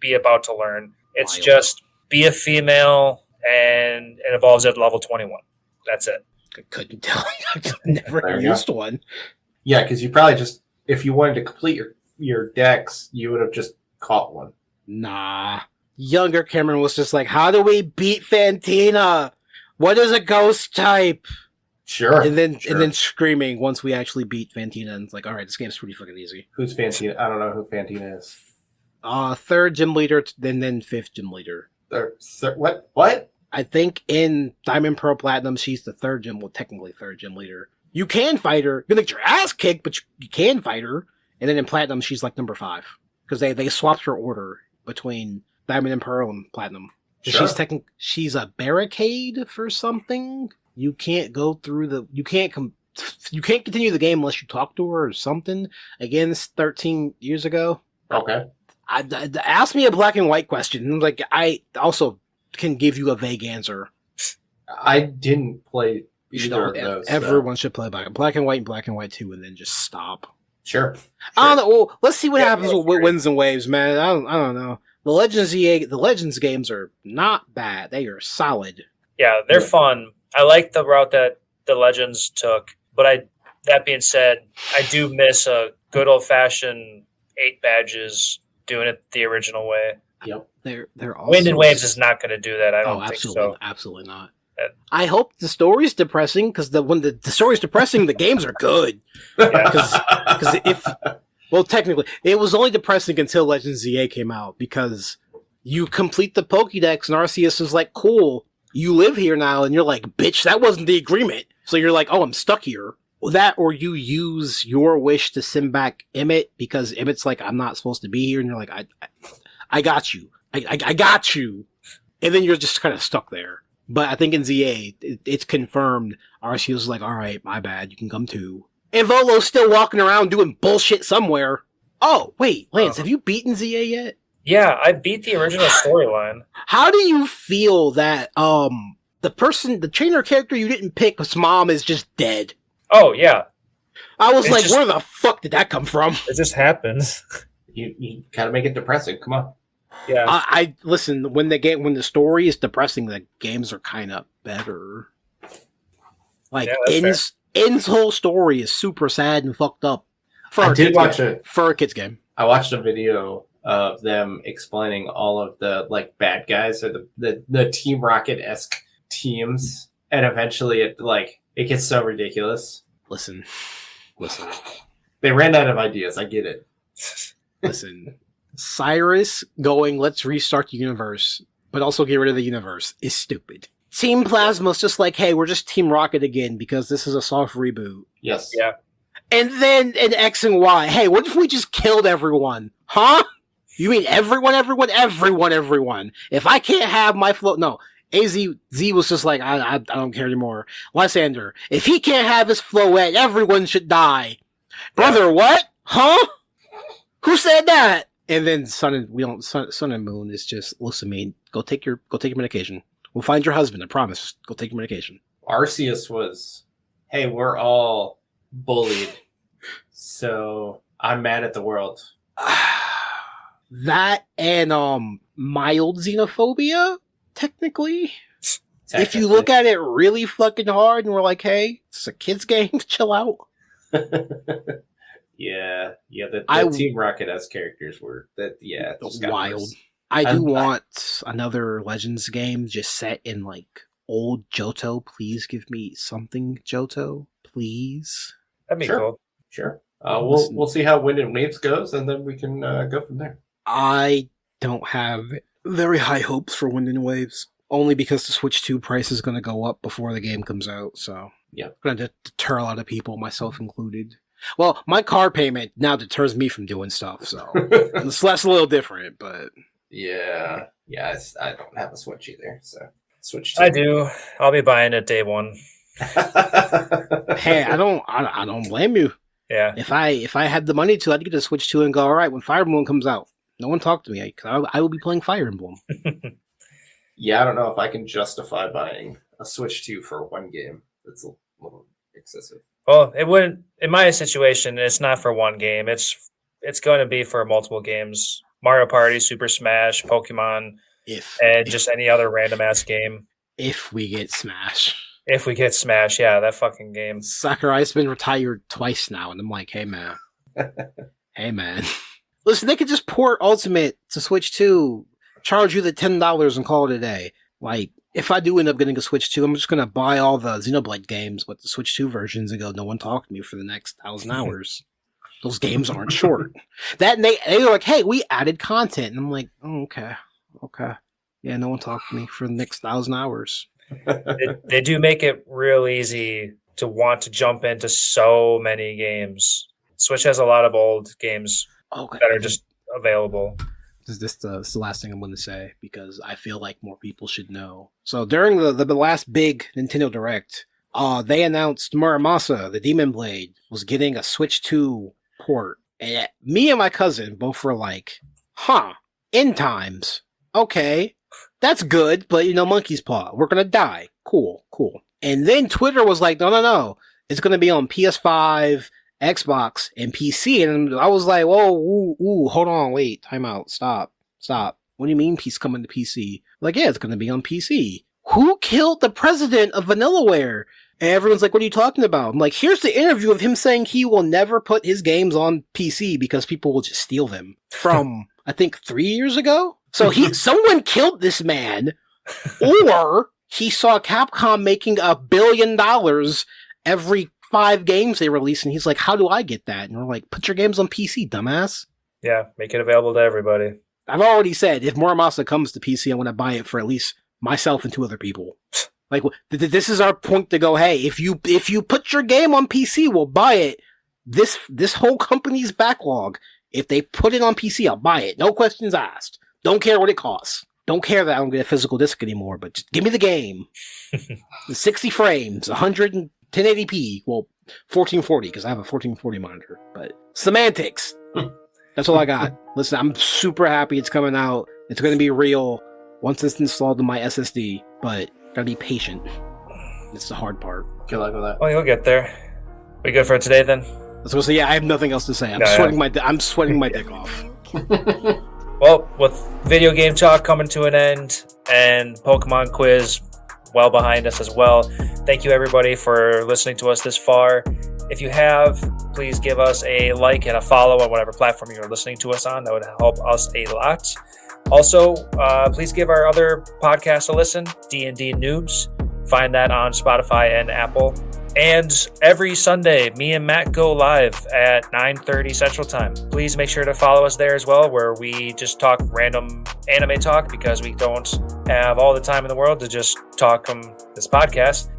be about to learn. It's just be a female... and it evolves at level 21. That's it. I couldn't tell you. I've never used one. Yeah, because you probably just, if you wanted to complete your decks, you would have just caught one. Nah. Younger Cameron was just like, how do we beat Fantina? What is a ghost type? Sure. And then screaming once we actually beat Fantina, and it's like, all right, this game's pretty fucking easy. Who's Fantina? I don't know who Fantina is. Third gym leader, then fifth gym leader. What? I think in Diamond Pearl Platinum, she's the technically third gym leader. You can fight her. You're gonna get your ass kicked, but you can fight her. And then in Platinum, she's like number 5. Because they swapped her order between Diamond and Pearl and Platinum. Sure. She's a barricade for something. You can't go through you can't continue the game unless you talk to her or something. Again, this 13 years ago. Okay. Ask me a black and white question. Like, I also can give you a vague answer. I didn't play either of those. Everyone should play black and white 2, and then just stop. Sure. I don't know. Well, let's see what happens with Winds and Waves, man. I don't know. The Legends games are not bad. They are solid. Yeah, they're fun. I like the route that the Legends took, but that being said, I do miss a good old fashioned 8 badges doing it the original way. Yep. They're also Wind and Waves is not going to do that. I don't think so. Absolutely not. I hope the story's depressing, because when the story's depressing, the games are good. Well, technically, it was only depressing until Legends ZA came out, because you complete the Pokédex and Arceus is like, cool, you live here now, and you're like, bitch, that wasn't the agreement. So you're like, oh, I'm stuck here. That, or you use your wish to send back Emmett, because Emmett's like, I'm not supposed to be here, and you're like, I got you. I got you. And then you're just kind of stuck there. But I think in ZA, it's confirmed. Arceus is like, all right, my bad, you can come too. And Volo's still walking around doing bullshit somewhere. Oh, wait, Lance, have you beaten ZA yet? Yeah, I beat the original storyline. How do you feel that the trainer character you didn't pick, his mom is just dead? Oh, yeah. I was like, where the fuck did that come from? It just happens. You gotta make it depressing. Come on. Yeah. I listen, when the story is depressing, the games are kind of better. Like, N's whole story is super sad and fucked up. For a kid's game. I watched a video of them explaining all of the like bad guys or the Team Rocket-esque teams, and eventually it gets so ridiculous. Listen. They ran out of ideas. I get it. Listen. Cyrus going, let's restart the universe, but also get rid of the universe, is stupid. Team Plasma's just like, hey, we're just Team Rocket again because this is a soft reboot. Yes. Yeah. And then in X and Y, hey, what if we just killed everyone? Huh? You mean everyone? If I can't have my float, no. Z was just like, I don't care anymore. Lysander, if he can't have his floet, everyone should die. Brother, what? Huh? Who said that? And then Sun and Moon is just, listen, man, go take your medication. We'll find your husband, I promise. Go take your medication. Arceus was, hey, we're all bullied, so I'm mad at the world. That and mild xenophobia, technically. If you look at it really fucking hard and we're like, hey, it's a kid's game, chill out. Yeah, the Team Rocket-esque characters were wild. I do want another Legends game just set in like old Johto. Please give me something Johto, please. That'd be cool. Sure. We'll see how Wind and Waves goes, and then we can go from there. I don't have very high hopes for Wind and Waves, only because the Switch 2 price is going to go up before the game comes out. So yeah, it's going to deter a lot of people, myself included. Well, my car payment now deters me from doing stuff, so that's a little different, but... Yeah, I don't have a Switch either, so Switch 2. I do. I'll be buying it day one. Hey, I don't blame you. Yeah. If I had the money to, I'd get a Switch 2 and go, all right, when Fire Emblem comes out, no one talk to me, because I will be playing Fire Emblem. Yeah, I don't know if I can justify buying a Switch 2 for one game. It's a little excessive. Well, it wouldn't. In my situation, it's not for one game. It's going to be for multiple games: Mario Party, Super Smash, Pokemon, just any other random ass game. If we get Smash, yeah, that fucking game. Sakurai's been retired twice now, and I'm like, hey man, listen, they could just port Ultimate to Switch 2, charge you the $10 and call it a day. Like, if I do end up getting a Switch 2, I'm just going to buy all the Xenoblade games with the Switch 2 versions and go, no one talk to me for the next 1,000 hours. Those games aren't short. That and they were like, hey, we added content. And I'm like, oh, okay. Yeah, no one talk to me for the next 1,000 hours. They do make it real easy to want to jump into so many games. Switch has a lot of old games that are just available. This is the last thing I'm going to say, because I feel like more people should know. So during the last big Nintendo Direct, they announced Muramasa, the Demon Blade, was getting a Switch 2 port. And me and my cousin both were like, end times. Okay, that's good, but monkey's paw. We're gonna die. Cool. And then Twitter was like, no. It's gonna be on PS5, Xbox, and PC. And I was like, whoa, hold on, wait, time out, stop. What do you mean peace coming to PC? Like, yeah, it's gonna be on PC. Who killed the president of Vanillaware? And everyone's like, what are you talking about? I'm like, here's the interview of him saying he will never put his games on PC because people will just steal them from, I think, 3 years ago. So someone killed this man, or he saw Capcom making $1 billion every 5 games they release, and he's like, how do I get that? And we're like, put your games on PC, dumbass. Yeah, make it available to everybody. I've already said, if Muramasa comes to PC, I'm going to buy it for at least myself and 2 other people. Like, this is our point to go, hey, if you put your game on PC, we'll buy it. This whole company's backlog, if they put it on PC, I'll buy it. No questions asked. Don't care what it costs. Don't care that I don't get a physical disc anymore, but just give me the game. 60 frames, 1080p, well, 1440, because I have a 1440 monitor, but semantics. That's all I got. Listen, I'm super happy it's coming out. It's going to be real once it's installed in my SSD, but gotta be patient. It's the hard part. Good luck with that. Well, you'll get there. We good for today then? Let's go. So yeah, I have nothing else to say. I'm sweating my dick off. Well, with video game talk coming to an end and Pokemon Quiz well behind us as well, thank you everybody for listening to us this far. If you have, please give us a like and a follow on whatever platform you're listening to us on. That would help us a lot. Also, please give our other podcast a listen, DndNoobz. Find that on Spotify and Apple. And every Sunday, me and Matt go live at 9:30 Central Time. Please make sure to follow us there as well, where we just talk random anime talk because we don't have all the time in the world to just talk on this podcast.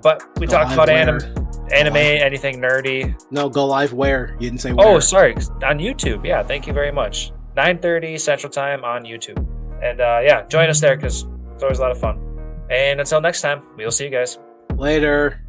But we talk about anime, anything nerdy. No, go live where? You didn't say where. Oh, sorry. On YouTube. Yeah, thank you very much. 9:30 Central Time on YouTube. And join us there because it's always a lot of fun. And until next time, we'll see you guys. Later.